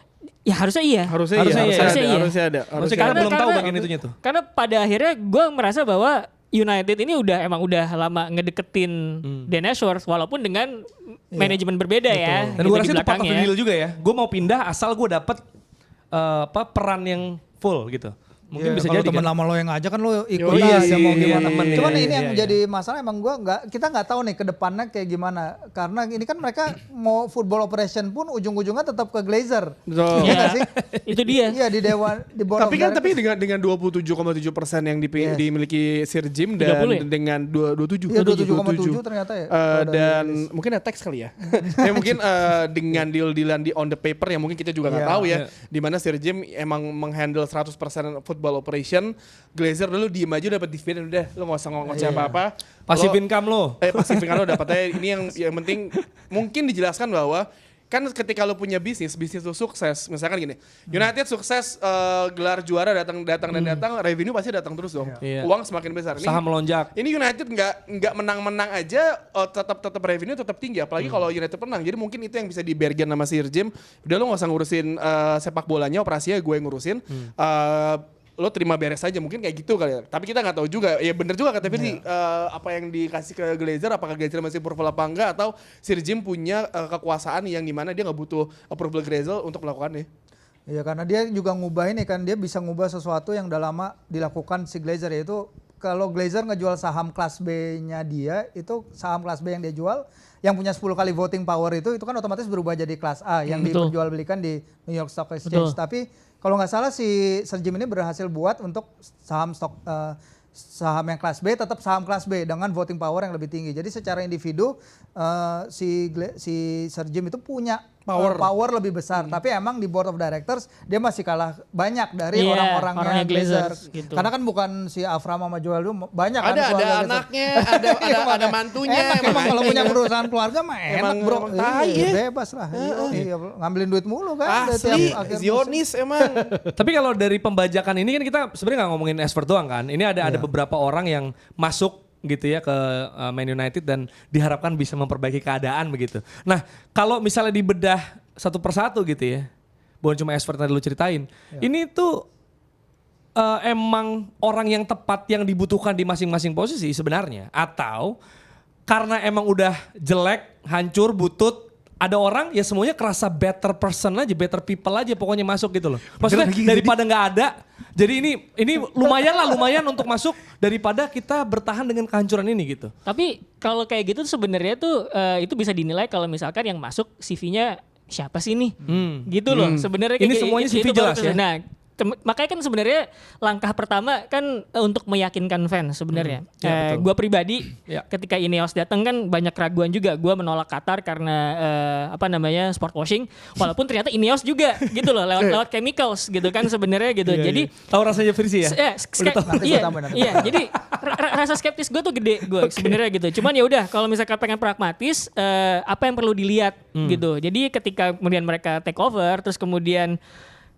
Ya harusnya iya. Harusnya Harusnya iya, iya. harusnya Harusnya ada, iya. harusnya ada. Maksudnya karena belum tahu bagian itunya tuh. Karena pada akhirnya gue merasa bahwa United ini udah lama ngedeketin Dan Ashworth walaupun dengan manajemen berbeda ya. Dan gitu gue di rasa itu part of the belakangnya. deal juga ya. Gue mau pindah asal gue dapet peran yang full gitu. Mungkin Iya, bisa kalau jadi temen kan. lama lo yang ngajak kan lo ikut Yoi, aja mau iya, gimana. temen, Cuman iya, ini yang iya, jadi masalah emang kita nggak tahu nih ke depannya kayak gimana. Karena ini kan mereka mau football operation pun ujung-ujungnya tetap ke Glazer. Betul. Iya nggak sih? Itu dia. Iya di dewan di board Tapi of kan directors. dengan 27,7% yang Yes. dimiliki Sir Jim dan 30 ya? dengan 27. Iya 27,7 ternyata ya. Kalau dari Dan rilis. mungkin ada teks kali ya. Ya mungkin dengan deal-dealan di on the paper yang mungkin kita juga nggak Iya. tahu ya. Iya. Di mana Sir Jim emang menghandle 100% football operation. Glazer dulu diem aja dapat dividen udah lo nggak usah ngomong apa-apa. Passive Lo- income lo. Passive income lo dapatnya ini yang penting mungkin dijelaskan bahwa kan ketika lo punya bisnis lo sukses, misalkan gini, United sukses gelar juara datang revenue pasti datang terus dong, Iya. uang semakin besar. Saham melonjak. Ini United nggak menang aja, tetap revenue tetap tinggi, apalagi kalau United menang. Jadi mungkin itu yang bisa di bargain sama Sir Jim. Udah lo nggak usah ngurusin sepak bolanya, operasinya gue yang ngurusin. Lo terima beres aja mungkin kayak gitu kali ya. Tapi kita nggak tahu juga. Ya bener juga kata Firzi, apa yang dikasih ke Glazer, apakah Glazer masih approval apa enggak, atau Sir Jim punya kekuasaan yang dimana dia nggak butuh approval Glazer untuk melakukannya. Iya karena dia juga ngubah ini kan, dia bisa ngubah sesuatu yang udah lama dilakukan si Glazer, yaitu kalau Glazer ngejual saham kelas B-nya dia, itu saham kelas B yang dia jual yang punya 10 kali voting power itu kan otomatis berubah jadi kelas A yang Betul. diperjualbelikan di New York Stock Exchange. Betul. Tapi kalau nggak salah si Sir Jim ini berhasil buat untuk saham yang kelas B tetap saham kelas B dengan voting power yang lebih tinggi. Jadi secara individu si Sir Jim itu punya power lebih besar, tapi emang di board of directors dia masih kalah banyak dari Iya, orang-orangnya orangnya Glazer. Glazers, gitu. Karena kan bukan si Avram sama Joel dulu banyak kan Ada keluarga Glazer. anaknya, Iya, ada makanya. mantunya. Emang kalau makanya. punya perusahaan keluarga mah enak Emang- bro. emang tai Iya, ya. bebas lah. Iya, ngambilin duit mulu kan. dari Asli, tiap akhir musim. Zionis emang. Tapi kalau dari pembajakan ini kan kita sebenarnya nggak ngomongin Ashford doang kan. Ini ada beberapa orang yang masuk gitu ya ke Man United dan diharapkan bisa memperbaiki keadaan begitu. Nah kalau misalnya dibedah satu persatu gitu ya, bukan cuma Ashford tadi lu ceritain, ini tuh emang orang yang tepat yang dibutuhkan di masing-masing posisi sebenarnya, atau karena emang udah jelek, hancur, butut, ada orang ya semuanya kerasa better person aja, better people aja pokoknya masuk gitu loh. Maksudnya daripada nggak ada, jadi ini lumayan untuk masuk daripada kita bertahan dengan kehancuran ini gitu. Tapi kalau kayak gitu tuh sebenarnya tuh itu bisa dinilai kalau misalkan yang masuk CV-nya siapa sih nih? Gitu loh. Sebenarnya Ini kayak semuanya itu CV baru jelas tuh. ya? Nah, makanya kan sebenarnya langkah pertama kan untuk meyakinkan fans sebenarnya. Ya, betul. Gua pribadi Ya. ketika Ineos datang kan banyak keraguan juga. Gua menolak Qatar karena sport washing. Walaupun ternyata Ineos juga gitu loh lewat chemicals gitu kan sebenarnya gitu. Iya, Jadi iya. Tahu rasanya Firzi ya? Nanti iya, gua tambahin, nanti iya. Jadi rasa skeptis gue tuh gede gue sebenarnya gitu. Cuman ya udah kalau misalkan pengen pragmatis, apa yang perlu dilihat gitu. Jadi ketika kemudian mereka take over, terus kemudian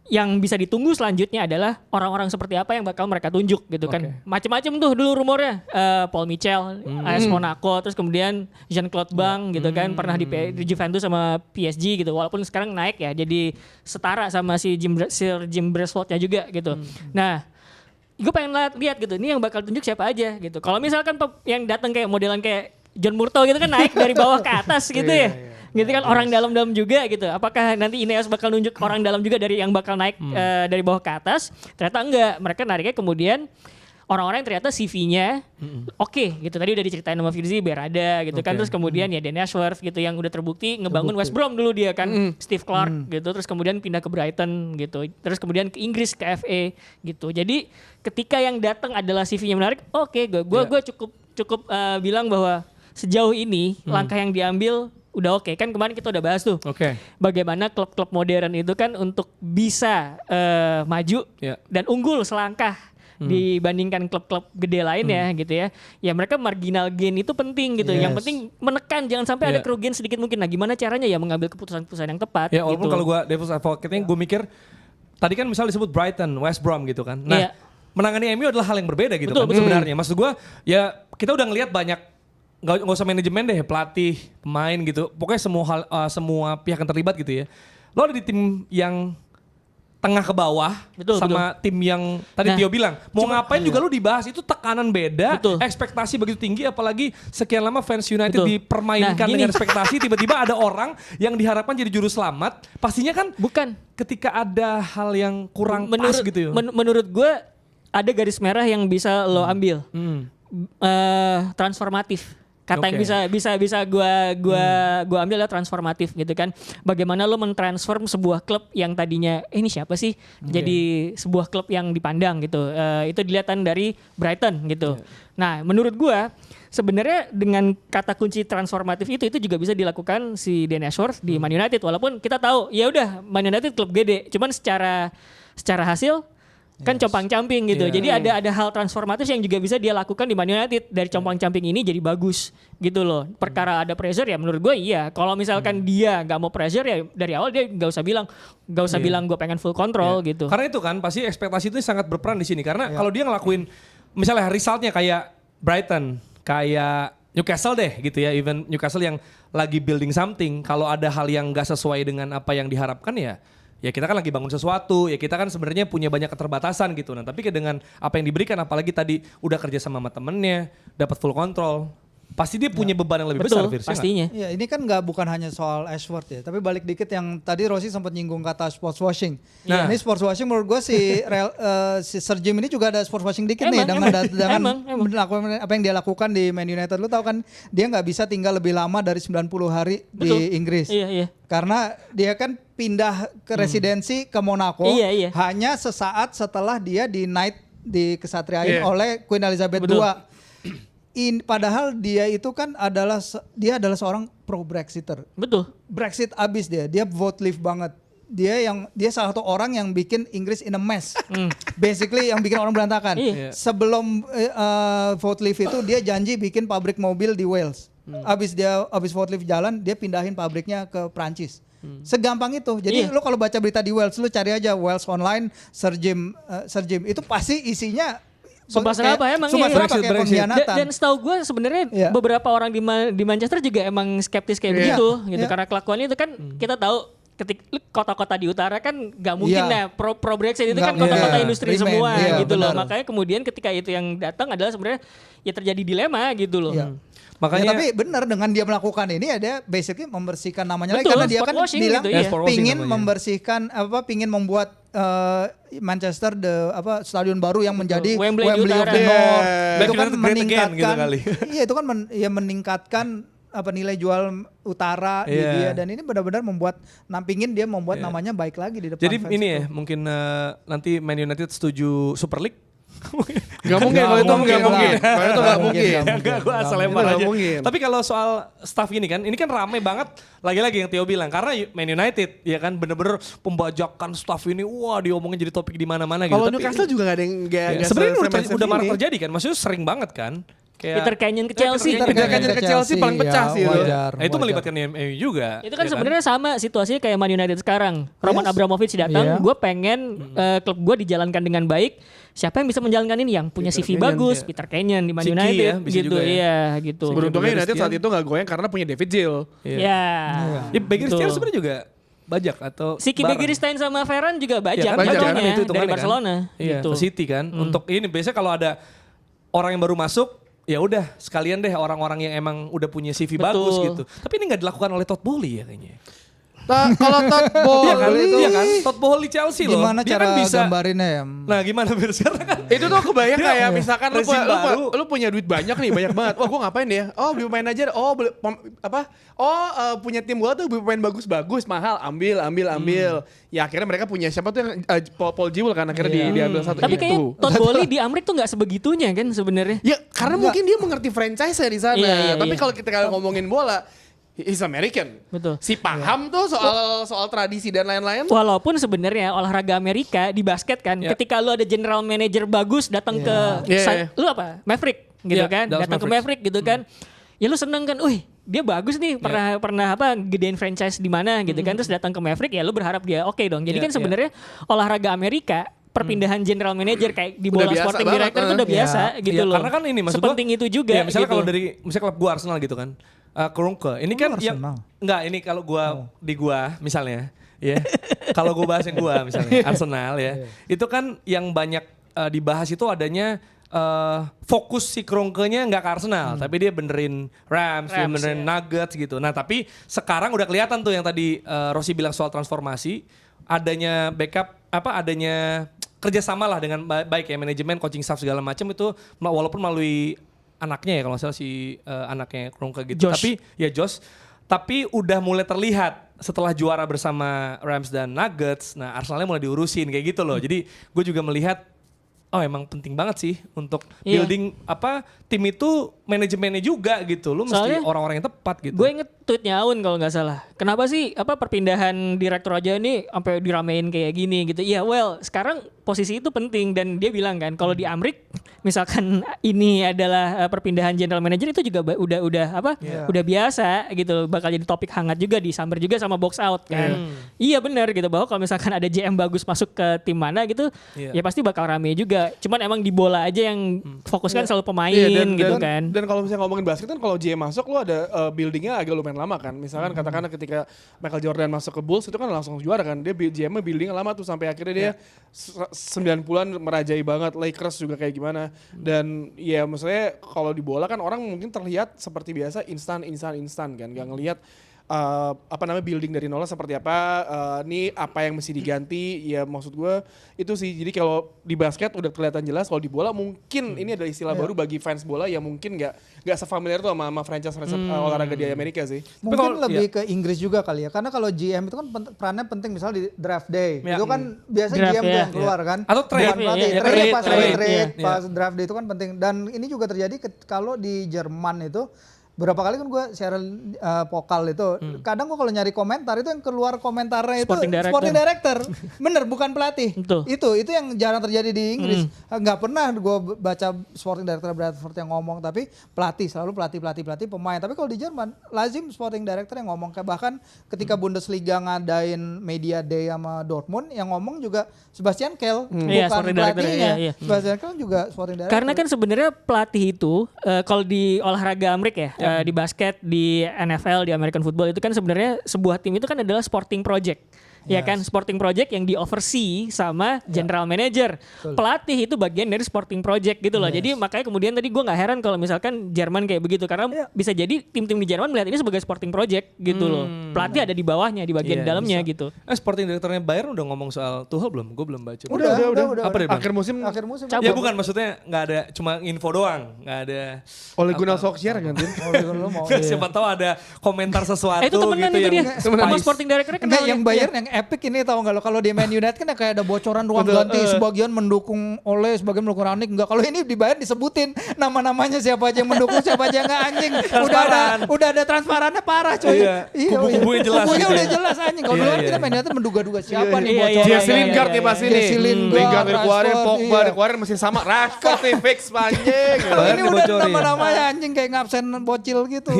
yang bisa ditunggu selanjutnya adalah orang-orang seperti apa yang bakal mereka tunjuk gitu kan. Macem-macem tuh dulu rumornya. Paul Mitchell, AS Monaco, terus kemudian Jean-Claude Bank gitu kan. Pernah di Juventus sama PSG gitu. Walaupun sekarang naik ya jadi setara sama si Sir Jim Braithwaite-nya juga gitu. Nah, gue pengen lihat gitu, ini yang bakal tunjuk siapa aja gitu. Kalau misalkan yang datang kayak modelan kayak John Murtoh gitu kan naik dari bawah ke atas gitu ya. Gitu kan orang dalam-dalam juga gitu. Apakah nanti Ineos bakal nunjuk orang dalam juga dari yang bakal naik dari bawah ke atas? Ternyata enggak. Mereka nariknya kemudian orang-orang yang ternyata CV-nya oke gitu. Tadi udah diceritain sama Firzi Berada gitu kan. Terus kemudian ya Dan Ashworth gitu yang udah terbukti ngebangun West Brom dulu dia kan. Steve Clark gitu. Terus kemudian pindah ke Brighton gitu. Terus kemudian ke Inggris ke FA gitu. Jadi ketika yang datang adalah CV-nya menarik, oke, gue cukup bilang bahwa sejauh ini langkah yang diambil udah oke. Kan kemarin kita udah bahas tuh. Oke. Bagaimana klub-klub modern itu kan untuk bisa maju Ya. dan unggul selangkah dibandingkan klub-klub gede lainnya gitu ya. Ya mereka marginal gain itu penting gitu. Yang penting menekan jangan sampai ada kerugian sedikit mungkin. Nah gimana caranya ya mengambil keputusan-keputusan yang tepat. Ya walaupun gitu. kalau gue devil's advocate-nya gue mikir tadi kan misal disebut Brighton, West Brom gitu kan. Nah, menangani MU adalah hal yang berbeda gitu kan sebenarnya. Maksud gue ya kita udah ngelihat banyak nggak usah manajemen deh, pelatih, pemain gitu. Pokoknya semua pihak yang terlibat gitu ya. Lo ada di tim yang tengah ke bawah sama tim yang tadi Tio bilang mau ngapain juga lu dibahas, itu tekanan beda, ekspektasi begitu tinggi, apalagi sekian lama fans United dipermainkan dengan ekspektasi, tiba-tiba ada orang yang diharapkan jadi juru selamat, pastinya kan ketika ada hal yang kurang pas gitu ya. Menurut gue ada garis merah yang bisa lo ambil, transformatif. Kata yang bisa gua ambil adalah transformatif gitu kan. Bagaimana lo mentransform sebuah klub yang tadinya ini siapa sih jadi sebuah klub yang dipandang gitu. Itu dilihatkan dari Brighton gitu. Nah, menurut gua sebenarnya dengan kata kunci transformatif itu juga bisa dilakukan si Dan Ashworth di Man United, walaupun kita tahu ya udah Man United klub gede, cuman secara hasil kan compang-camping gitu. Jadi ada hal transformatif yang juga bisa dia lakukan di Man United. Dari compang-camping ini jadi bagus gitu loh. Perkara ada pressure ya menurut gue iya. Kalau misalkan dia nggak mau pressure ya dari awal dia nggak usah bilang gue pengen full control gitu. Karena itu kan pasti ekspektasi itu sangat berperan di sini. Karena kalau dia ngelakuin misalnya resultnya kayak Brighton, kayak Newcastle deh gitu ya. Even Newcastle yang lagi building something. Kalau ada hal yang nggak sesuai dengan apa yang diharapkan ya kita kan lagi bangun sesuatu, ya kita kan sebenarnya punya banyak keterbatasan gitu. Nah tapi dengan apa yang diberikan, apalagi tadi udah kerja sama temennya, dapat full control, pasti dia punya beban yang lebih besar. Pastinya. Ya ini kan bukan hanya soal Ashworth ya, tapi balik dikit yang tadi Rossi sempat nyinggung kata sports washing. Ini sports washing menurut gue si Sir Jim ini juga ada sports washing dikit nih dengan melakukan apa yang dia lakukan di Man United. Lu tahu kan dia nggak bisa tinggal lebih lama dari 90 hari di Inggris. Iya. Karena dia kan pindah ke residensi ke Monaco hanya sesaat setelah dia dikesatriain oleh Queen Elizabeth II. Padahal dia itu kan adalah seorang pro Brexiter. Betul. Brexit abis dia vote leave banget. Dia salah satu orang yang bikin Inggris in a mess. Basically yang bikin orang berantakan. Sebelum vote leave itu dia janji bikin pabrik mobil di Wales. Abis vote leave jalan dia pindahin pabriknya ke Prancis. Segampang itu. Jadi lo kalau baca berita di Wales, lo cari aja Wales Online, Sir Jim itu pasti isinya Sumpah serapa emang kayak pengkhianatan. Dan setahu gue sebenarnya beberapa orang di Manchester juga emang skeptis kayak begitu gitu. Karena kelakuannya itu kan kita tahu ketika kota-kota di utara kan gak mungkin pro Brexit itu kan kota-kota industri semua gitu loh. Makanya kemudian ketika itu yang datang adalah sebenarnya ya terjadi dilema gitu loh. Makanya tapi benar dengan dia melakukan ini dia basically membersihkan namanya lagi karena dia kan bilang pingin membersihkan pingin membuat Manchester stadion baru yang menjadi Wembley of the North. Itu kan meningkatkan itu kan meningkatkan nilai jual utara di dia, dan ini benar-benar membuat pingin dia membuat namanya baik lagi di depan. Jadi ini ya mungkin nanti Man United setuju Super League. Gak mungkin kalau itu gak mungkin. Kalau itu gak mungkin. Enggak, gue asal lempar aja. Tapi kalau soal staff ini kan rame banget. Lagi-lagi yang Theo bilang, karena Man United ya kan bener-bener pembajakan staff ini, wah diomongin jadi topik di mana-mana gitu. Kalau Newcastle juga gak ada yang sebenarnya udah marak terjadi kan, maksudnya sering banget kan. Peter Kenyon ke Chelsea. Peter Kenyon ke Chelsea paling pecah sih itu. Itu melibatkan MU juga. Itu kan sebenarnya sama situasinya kayak Man United sekarang. Roman Abramovich datang, gue pengen klub gue dijalankan dengan baik. Siapa yang bisa menjalankan ini? Yang punya CV bagus, Peter Kenyon di Man United gitu. Iya gitu. Beruntungnya United saat itu gak goyang karena punya David Gill. Iya. Begirstein sebenarnya juga bajak atau si Begirstein sama Ferran juga bajak itu dari Barcelona. Iya, ke City kan. Untuk ini biasanya kalau ada orang yang baru masuk, ya udah sekalian deh orang-orang yang emang udah punya CV bagus gitu. Tapi ini nggak dilakukan oleh Todd Boehly ya kayaknya. Kalau Todd Boehly iya kan? Todd Boehly Chelsea loh. Gimana dia cara kan bisa gambarinnya ya? Nah gimana biar sekarang kan? Itu tuh kebayang kayak misalkan lu punya duit banyak nih, banyak banget. Oh gue ngapain ya? Oh beli pemain aja. Oh punya tim bola tuh beli pemain bagus-bagus, mahal, ambil. Ya akhirnya mereka punya siapa tuh yang Paul Jewell kan akhirnya diambil satu. Tapi kayaknya Todd Boehly di Amrik tuh nggak sebegitunya kan sebenarnya. Ya karena mungkin dia mengerti franchise di sana. Tapi kalau kita ngomongin bola, he's American. Betul. Si paham tuh soal tradisi dan lain-lain. Walaupun sebenarnya olahraga Amerika di basket kan, ketika lu ada general manager bagus datang ke lu apa? Maverick gitu kan, Dallas datang ke Maverick gitu kan. Ya lu seneng kan, dia bagus nih, pernah apa gedein franchise di mana gitu kan, terus datang ke Maverick ya lu berharap dia oke dong. Jadi kan sebenarnya olahraga Amerika perpindahan general manager kayak di bola Udah biasa sporting banget, director itu udah biasa gitu loh. Karena kan ini maksud gua, sepenting itu juga. Ya, misalnya gitu. kalau dari misalnya klub gua Arsenal gitu kan. Kroenke. Ini kan yang enggak ini kalau gua di gua misalnya ya. Kalau gua bahas yang gua misalnya Arsenal ya. Itu kan yang banyak dibahas itu adanya fokus si Kroenke-nya nggak ke Arsenal, tapi dia benerin Rams, dia benerin Nuggets gitu. Nah, tapi sekarang udah kelihatan tuh yang tadi Rossi bilang soal transformasi, adanya backup adanya kerjasama lah dengan baik ya manajemen, coaching staff segala macam itu walaupun melalui anaknya ya kalau nggak salah si anaknya Kroenke gitu. Josh. Tapi ya Josh, tapi udah mulai terlihat setelah juara bersama Rams dan Nuggets. Nah, Arsenalnya mulai diurusin kayak gitu loh. Jadi gue juga melihat emang penting banget sih untuk building tim itu manajemennya juga gitu. Lu mesti Soalnya orang-orang yang tepat gitu. Gue inget tweetnya Aun kalau nggak salah. Kenapa sih perpindahan direktur aja ini sampai diramein kayak gini gitu? Iya, sekarang posisi itu penting dan dia bilang kan kalau di Amrik misalkan ini adalah perpindahan general manager itu juga udah biasa gitu, bakal jadi topik hangat juga disamber juga sama box out kan. Iya benar gitu, bahwa kalau misalkan ada GM bagus masuk ke tim mana gitu ya pasti bakal rame juga. Cuman emang di bola aja yang fokus kan selalu pemain gitu kan. Dan kalau misalnya ngomongin basket kan kalau GM masuk lu ada buildingnya agak lumayan lama kan. Misalkan katakanlah ketika Michael Jordan masuk ke Bulls itu kan langsung juara kan. Dia GM-nya buildingnya lama tuh sampai akhirnya dia 90-an merajai banget. Lakers juga kayak gimana. Dan ya maksudnya kalau di bola kan orang mungkin terlihat seperti biasa instan kan. Gak ngelihat building dari nol seperti apa, ini apa yang mesti diganti, ya maksud gue itu sih. Jadi kalau di basket udah kelihatan jelas, kalau di bola mungkin ini adalah istilah baru bagi fans bola yang mungkin nggak sefamiliar tuh sama franchise olahraga di Amerika sih. Mungkin lebih ke Inggris juga kali ya, karena kalau GM itu kan perannya penting, misalnya di draft day itu kan biasa GM tuh yang keluar kan, atau trade, trade pas draft day itu kan penting. Dan ini juga terjadi kalau di Jerman itu. Berapa kali kan gue share pokal itu, kadang gue kalau nyari komentar itu yang keluar komentarnya Sporting itu sporting director, bener bukan pelatih. Itu yang jarang terjadi di Inggris. Nggak pernah gue baca sporting director Bradford yang ngomong, tapi pelatih selalu pelatih pemain. Tapi kalau di Jerman lazim sporting director yang ngomong. Kayak bahkan ketika Bundesliga ngadain media day sama Dortmund, yang ngomong juga Sebastian Kehl, bukan pelatihnya. Sebastian Kehl juga sporting director. Karena kan sebenarnya pelatih itu kalau di olahraga Amerika di basket, di NFL, di American football itu kan sebenarnya sebuah tim itu kan adalah sporting project. Ya kan, sporting project yang di-oversee sama general manager. Pelatih itu bagian dari sporting project gitu loh. Jadi makanya kemudian tadi gue gak heran kalau misalkan Jerman kayak begitu. Karena bisa jadi tim-tim di Jerman melihat ini sebagai sporting project gitu loh. Pelatih ada di bawahnya, di bagian dalamnya gitu. Sporting direkturnya Bayern udah ngomong soal Tuchel belum? Gue belum baca. Udah. Apa dia bilang? Akhir musim. Ya bukan, maksudnya gak ada, cuma info doang. Gak ada. Oleh Gunnar Solskjaer kan. Siapa tahu ada komentar sesuatu Itu temenan gitu itu dia. yang Sama sporting directornya kenal. Yang Bayern yang epic ini tahu nggak lo, kalau di Man United kan kayak ada bocoran ruang ganti, sebagian mendukung Ole, sebagian mendukung Rangnick. Enggak, kalau ini di Bayern disebutin nama-namanya, siapa aja yang mendukung, siapa aja yang nggak, anjing. Udah ada transparannya parah coy. Kubu-kubunya jelas. Kubunya udah jelas anjing. Kalau dulu kan kita Man United menduga-duga siapa nih bocoran. Jesse Lingard nih pasti nih. Jesse Lingard dikeluarin, Pogba dikeluarin masih sama. Rashford nih fix anjing. Kalau ini udah nama-namanya anjing kayak ngabsen bocil gitu.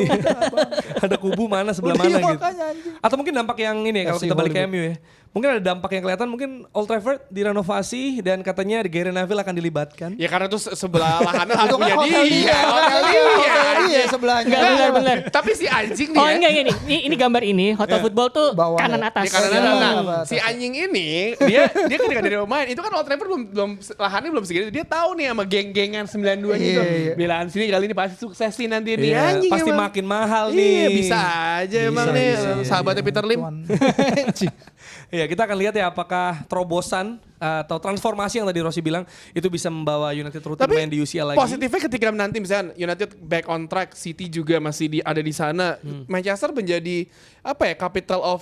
Ada kubu mana sebelah mana gitu. Atau mungkin dampak yang ini kalau kita balik ke MU ya. Mungkin ada dampak yang kelihatan, mungkin Old Trafford direnovasi dan katanya Gary Neville akan dilibatkan. Ya karena itu sebelah lahannya punya Hotel dia sebelahnya. Benar. Tapi si anjing nih. Oh enggak ini. Ini gambar ini hotel football tuh bawah kanan ya. atas. Di kanan atas. Si anjing ini dia ketika dia main itu kan Old Trafford belum lahannya belum segitu. Dia tahu nih sama geng-gengan 92 gitu. Bilaan sini kali ini pasti sukses sih nanti nih anjing. Pasti emang. makin mahal nih. Iya bisa aja emang nih sahabatnya Peter Lim. Ya kita akan lihat ya apakah terobosan atau transformasi yang tadi Rossi bilang itu bisa membawa United rutin Tapi main di UCL lagi. positifnya ketika nanti misalnya United back on track, City juga masih ada di sana, Manchester menjadi apa ya capital of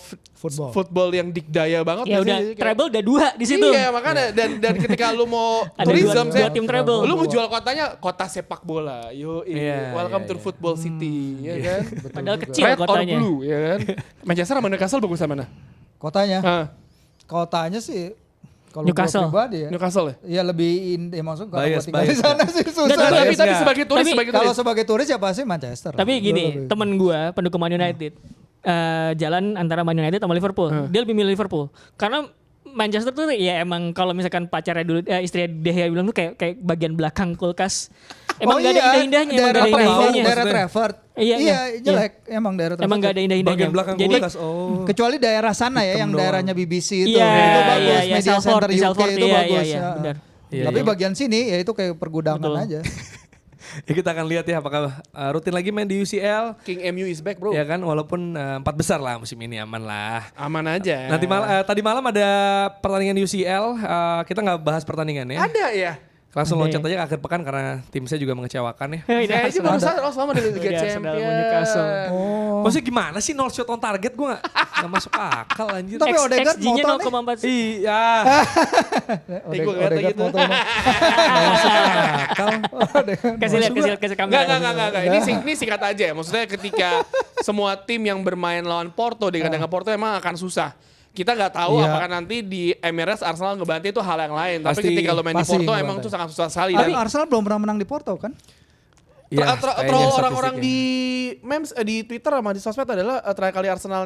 football yang dikdaya banget. Ya nggak udah sih? Kayak- treble udah 2 di situ. Iya makanya dan ketika lu mau Ada tourism, dua tim treble. lu mau jual kotanya kota sepak bola. Yo, Iya, welcome iya, to football city, ya kan? Padahal kecil Red kotanya. or blue, ya kan? Manchester sama Newcastle bagusan mana? Kotanya. Hah, Kotanya sih kalau gua Newcastle. pribadi ya. Newcastle ya? Ya lebih ya maksud kalau Bias, gua tinggal di bias, sana sih susah. Nggak, Tapi nggak? sebagai turis, Tapi sebagai Kalau turis. sebagai turis ya pasti Manchester. Tapi gini, Lebih. temen gue pendukung Man United jalan antara Man United sama Liverpool. Dia lebih milih Liverpool karena Manchester tuh ya emang kalau misalkan pacarnya dulu istri De Gea bilang tuh kayak bagian belakang kulkas. Emang gak ada indah-indahnya, emang gak ada indah-indahnya. Daerah Trafford. Iya, Iya, jelek. Emang daerah Trafford. Emang gak ada indah-indahnya. Bagian belakang Jadi kulkas. Oh. Kecuali daerah sana ya, yang doang. daerahnya BBC itu. Iya, Itu bagus. iya, iya, Media Salford, Center di UK Salford, itu iya, bagus. iya, ya. benar. Iya, Tapi iya. bagian sini ya itu kayak pergudangan Betul. aja. Ya kita akan lihat ya apakah rutin lagi main di UCL. King MU is back, bro. Ya kan walaupun 4 besar lah musim ini aman lah. Aman aja. Nanti tadi malam ada pertandingan UCL, kita nggak bahas pertandingannya. ada ya. Langsung Ada loncat ya. aja ke akhir pekan karena tim saya juga mengecewakan ya. Ini Saya aja Arsenal. baru sadar sama di Liga Udah Arsenal Champions. sama Newcastle. Maksudnya gimana sih 0 shot on target gue gak masuk akal anjir. Tapi Odegaard XG-nya moto nih. 0,4 sih. Iya. Gue ngeliat Odegaard gitu. foto nih. Akal. Kasih lihat, kasih kamera. Enggak. Ini singkat aja ya. Maksudnya ketika semua tim yang bermain lawan Porto di kandang Porto emang akan susah. Kita nggak tahu Iya. apakah nanti di Emirates Arsenal ngebantai itu hal yang lain. Tapi Pasti- ketika lo main di pasti Porto ngebantai. emang itu sangat susah sekali. Tapi Dan Arsenal belum pernah menang di Porto kan? Iya, troll orang-orang di memes di Twitter sama di sosmed adalah terakhir kali Arsenal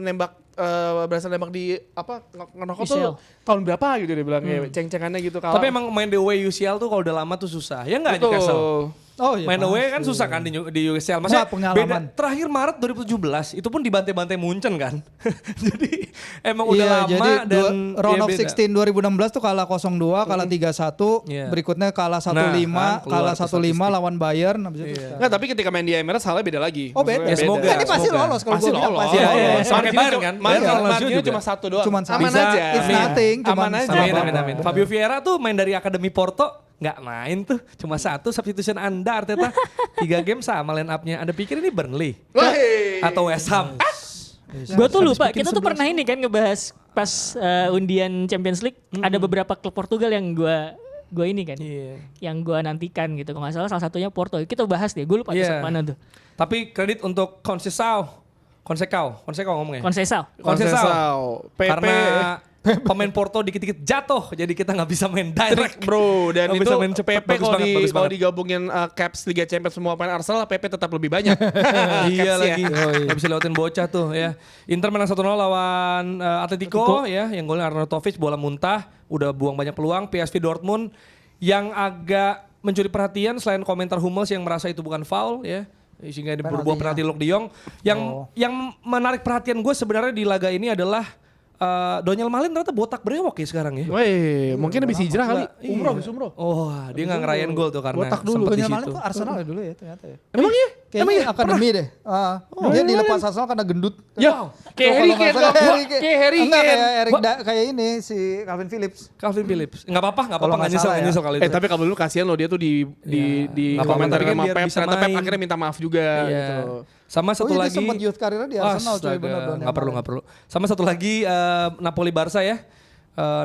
berhasil nembak di apa nge-knock out tuh UCL. tahun berapa gitu dia bilang kayak ceng-cengannya gitu kalah. Tapi emang main di away UCL tuh kalau udah lama tuh susah. Ya nggak Betul. Newcastle? Oh iya. Main away kan susah kan di UCL. Maksudnya Nggak, pengalaman. terakhir Maret 2017 itu pun dibantai-bantai Munchen kan. Jadi emang udah Iya, lama jadi dan round ya of beda. 16 2016 tuh kalah 0-2, kalah 3-1, Iya. berikutnya kalah 1-5, Nah, kan, keluar kalah 1-5 statistik. lawan Bayern habis itu. Iya. Nggak, tapi ketika main di Emirates halnya beda lagi. Oh, beda. Ya, semoga. Ini pasti semoga. lolos kalau Pasti gue bilang lolos. pasti Iya, iya. lolos. Sama kayak Bayern kan? Bayern Marginnya sama Lazio juga. cuma satu doang. Cuman satu. aman Bisa, aja. It's Amin. nothing, cuman Aman aja. Amin, sama. amin, amin. Fabio Vieira tuh main dari Akademi Porto, nggak main tuh. Cuma satu substitution Anda Arteta. 3 game sama line up-nya. Anda pikir ini Burnley? Wahey. Atau West Ham? Gue tuh lupa, kita tuh pernah ini kan ngebahas pas undian Champions League, ada beberapa klub Portugal yang gue ini kan, Iya. yang gue nantikan gitu. Kalau nggak salah satunya Porto. Kita bahas deh, gue lupa Iya. mana tuh. Tapi kredit untuk Conceição ngomongnya. Conceição. PP. Karena pemain Porto dikit-dikit jatuh, jadi kita nggak bisa main direct. Bro, dan Nggak itu bisa main cepet. PP Bagus banget, bagus kalau banget. digabungin caps Liga Champions semua pemain Arsenal, PP tetap lebih banyak. Iya Capsnya. lagi, nggak bisa lewatin bocah tuh ya. Inter menang 1-0 lawan Atletico ya, yang golnya Arnautovic bola muntah, udah buang banyak peluang. PSV Dortmund yang agak mencuri perhatian selain komentar Hummels yang merasa itu bukan foul ya. Sehingga ini berbuah penalti Luke de Jong. Yang menarik perhatian gue sebenarnya di laga ini adalah Donyel Malen ternyata botak brewok ya sekarang ya. Woi, mungkin habis hijrah kali. Iya. Umroh. Oh, dia nggak ngerayain gol tuh karena Botak dulu. sempet di Donyel Malen situ. tuh Arsenal ya dulu ya ternyata ya. Emang iya? Kayaknya akademi deh. Dia dilepas Arsenal karena gendut. Ya, kayak Kalau Harry nggak Kane. salah, Kayak Harry Enggak Kane. kayak ini si Calvin Phillips. Calvin Phillips. Enggak apa-apa, Kalau nggak nggak nyesel, salah nggak ya. nyesel kali itu. Tapi kalau dulu kasihan loh dia tuh di Nggak apa-apa, komentar tapi kan sama biar Pep. bisa Ternyata Pep main. akhirnya minta maaf juga Iya. gitu. Sama satu Oh, iya, lagi. dia sempat youth karirnya di Arsenal coy, Astaga, bener Donyel nggak perlu, Malen. nggak perlu. Sama satu lagi Napoli Barca ya.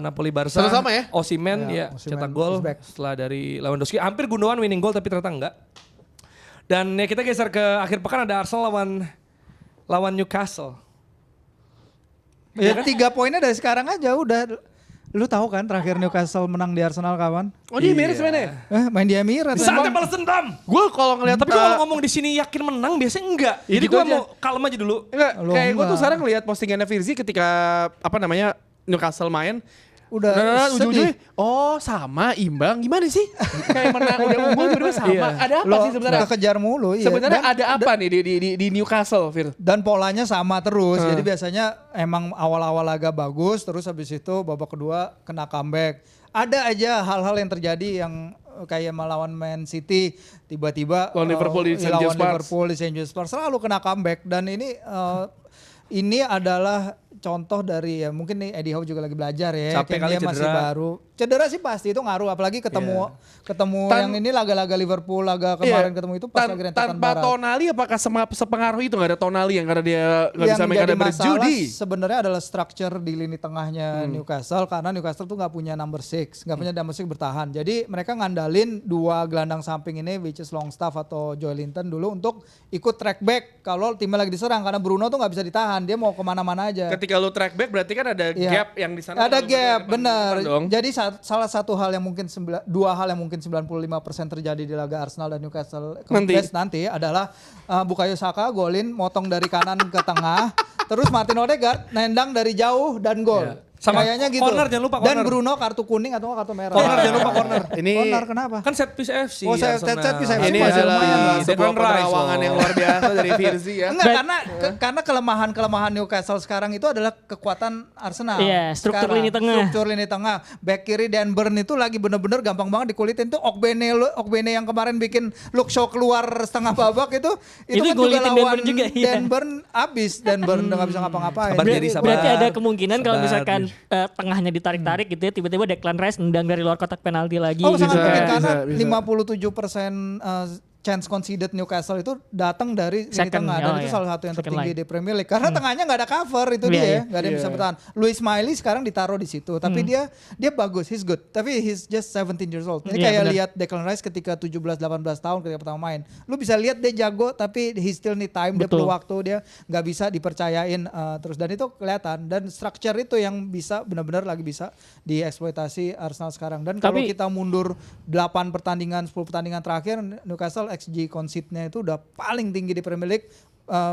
Napoli Barca. Sama-sama ya? Osimhen Ya, ya, Osimhen cetak gol is back. setelah dari Lewandowski. Hampir Gundogan winning goal tapi ternyata enggak. Dan ya kita geser ke akhir pekan ada Arsenal lawan Newcastle. Ya 3 poinnya dari sekarang aja udah. Lu tahu kan terakhir Newcastle menang di Arsenal kawan? Oh dia Emirates mainnya ya? Main di Emirates. Saatnya balas dendam. Gue kalau ngeliat Tapi kalau ngomong di sini yakin menang biasanya enggak. Ya Jadi gitu gua aja. mau kalem aja dulu. Enggak, Lo kayak gue tuh enggak. sekarang ngeliat postingannya Firzi ketika apa namanya Newcastle main. Udah sedih. ujung-ujungnya, oh sama imbang gimana sih? Kayak menang udah unggul tiba-tiba sama. Iya. Ada apa Lo sih sebenarnya? kekejar mulu. Iya. Sebenarnya Dan- ada apa nih di Newcastle, Fir? Dan polanya sama terus. Jadi biasanya emang awal-awal agak bagus, terus habis itu babak kedua kena comeback. Ada aja hal-hal yang terjadi yang kayak melawan Man City, tiba-tiba Lawan Liverpool di St. lawan James Park. Liverpool di St. James Park selalu kena comeback. Dan ini adalah contoh dari ya mungkin nih Eddie Howe juga lagi belajar ya. Capek Kayak kali dia masih cedera. baru. Cedera sih pasti itu ngaruh apalagi ketemu yang ini laga-laga Liverpool, laga Iya. kemarin ketemu itu pas lagi rentetan Tanpa barat. Tonali apakah sepengaruh itu nggak ada Tonali yang karena dia nggak bisa Yang main karena jadi masalah berjudi. sebenarnya adalah structure di lini tengahnya Newcastle karena Newcastle tuh nggak punya number 6, nggak punya number 6 bertahan. Jadi mereka ngandalin dua gelandang samping ini which is Longstaff atau Joelinton dulu untuk ikut track back kalau timnya lagi diserang karena Bruno tuh nggak bisa ditahan, dia mau kemana-mana aja. Ketika lu track back berarti kan ada Iya. gap yang di sana. Ada kalau gap, depan- benar. depan dong. Jadi salah satu hal yang mungkin dua hal yang mungkin 95% terjadi di laga Arsenal dan Newcastle nanti adalah Bukayo Saka golin motong dari kanan ke tengah, terus Martin Odegaard nendang dari jauh dan gol. Iya. Sama Kayaknya gitu. corner, jangan lupa Dan corner. Bruno kartu kuning atau kartu merah. Corner, jangan lupa corner. Ini Corner kenapa? Kan set piece FC. Oh, set piece FC. ini masih lumayan adalah lah. sebuah Declan Rice penerawangan loh. yang luar biasa dari Virzi ya. Enggak, karena kelemahan Newcastle sekarang itu adalah kekuatan Arsenal. Iya, struktur Sekarang, lini tengah. Struktur lini tengah. Back kiri Dan Burn itu lagi bener-bener gampang banget dikulitin tuh. Ogbene yang kemarin bikin Luke Shaw keluar setengah babak itu Itu kan juga gulitin Dan lawan Burn juga, iya. Dan Burn abis. Dan Burn udah gak bisa ngapa-ngapain. Sabar, Jerry, sabar. Berarti ada kemungkinan kalau Sabar. misalkan tengahnya ditarik-tarik gitu ya, tiba-tiba Declan Rice nendang dari luar kotak penalti lagi. Oh sangat gitu mungkin kan. karena bisa. 57% chance conceded Newcastle itu datang dari lini Second, tengah dan oh itu iya. salah satu yang Second tertinggi line. di Premier League karena tengahnya nggak ada cover itu Iya, dia iya. nggak ada yang bisa Iya. bertahan. Luis Miley sekarang ditaruh di situ tapi dia bagus, he's good tapi he's just 17 years old. Ini Iya, kayak benar. lihat Declan Rice ketika 17-18 tahun ketika pertama main, lu bisa lihat dia jago tapi he still need time, dia Betul. perlu waktu, dia nggak bisa dipercayain terus dan itu kelihatan dan structure itu yang bisa benar-benar lagi bisa dieksploitasi Arsenal sekarang. Dan kalau Tapi- kita mundur 8 pertandingan 10 pertandingan terakhir Newcastle XG concede-nya itu udah paling tinggi di Premier League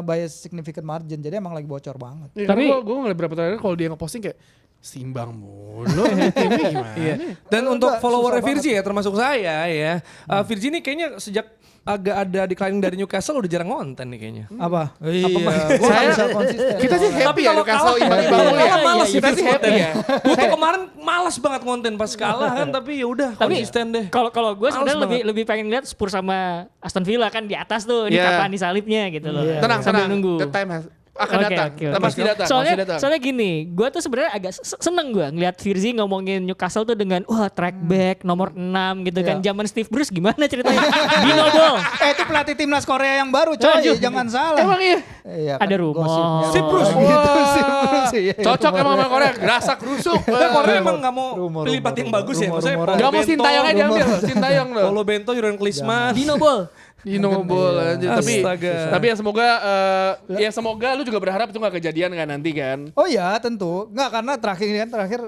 by a significant margin. Jadi emang lagi bocor banget. Ya, Tapi- gue ngeliat berapa terakhir kalau dia ngeposting kayak seimbang mulu ini timnya gimana? Iya. Dan Enggak, untuk follower susah Virzi ya termasuk saya ya. Virzi ini kayaknya sejak agak ada declining dari Newcastle udah jarang konten nih kayaknya. Apa? Iya. Gua nggak bisa konsisten. Kita sih Tapi happy ya kalau Newcastle kalah- imbang-imbang mulu ya. Iya, Malas iya, sih kita sih happy ya. Gue tuh kemarin malas banget konten pas kalah kan tapi ya udah Tapi konsisten deh. kalau gue Males sebenarnya banget. lebih pengen lihat Spurs sama Aston Villa kan di atas tuh, di Iya. kapan di salibnya gitu loh. Tenang, Sambil tenang. nunggu. The time akan Oke, datang. oke, oke. Pasti datang. Soalnya, pasti datang. soalnya gini, gue tuh sebenarnya agak seneng gue ngeliat Virzi ngomongin Newcastle tuh dengan wah track back nomor 6 gitu kan. Iya. Zaman Steve Bruce gimana ceritanya? Dino Ball. Itu pelatih timnas Korea yang baru coy, jangan salah. Emang iya. Iya, Ada rumor. gosipnya. Steve Bruce. Gitu, Wah. Steve Bruce, iya, Cocok rumor. emang sama Korea, gerasak rusuk. Nah, Korea emang gak mau Rumor, pilih pelatih yang bagus ya. Maksudnya rumor. Paulo Gak mau Bento, Sintayong aja diambil, Sintayong loh. Paulo Bento, Jurgen Klinsmann. Dino Ball. Dino Ball aja. Astaga. Tapi ya semoga lu juga berharap itu gak kejadian kan nanti kan. Oh ya tentu, nggak karena terakhir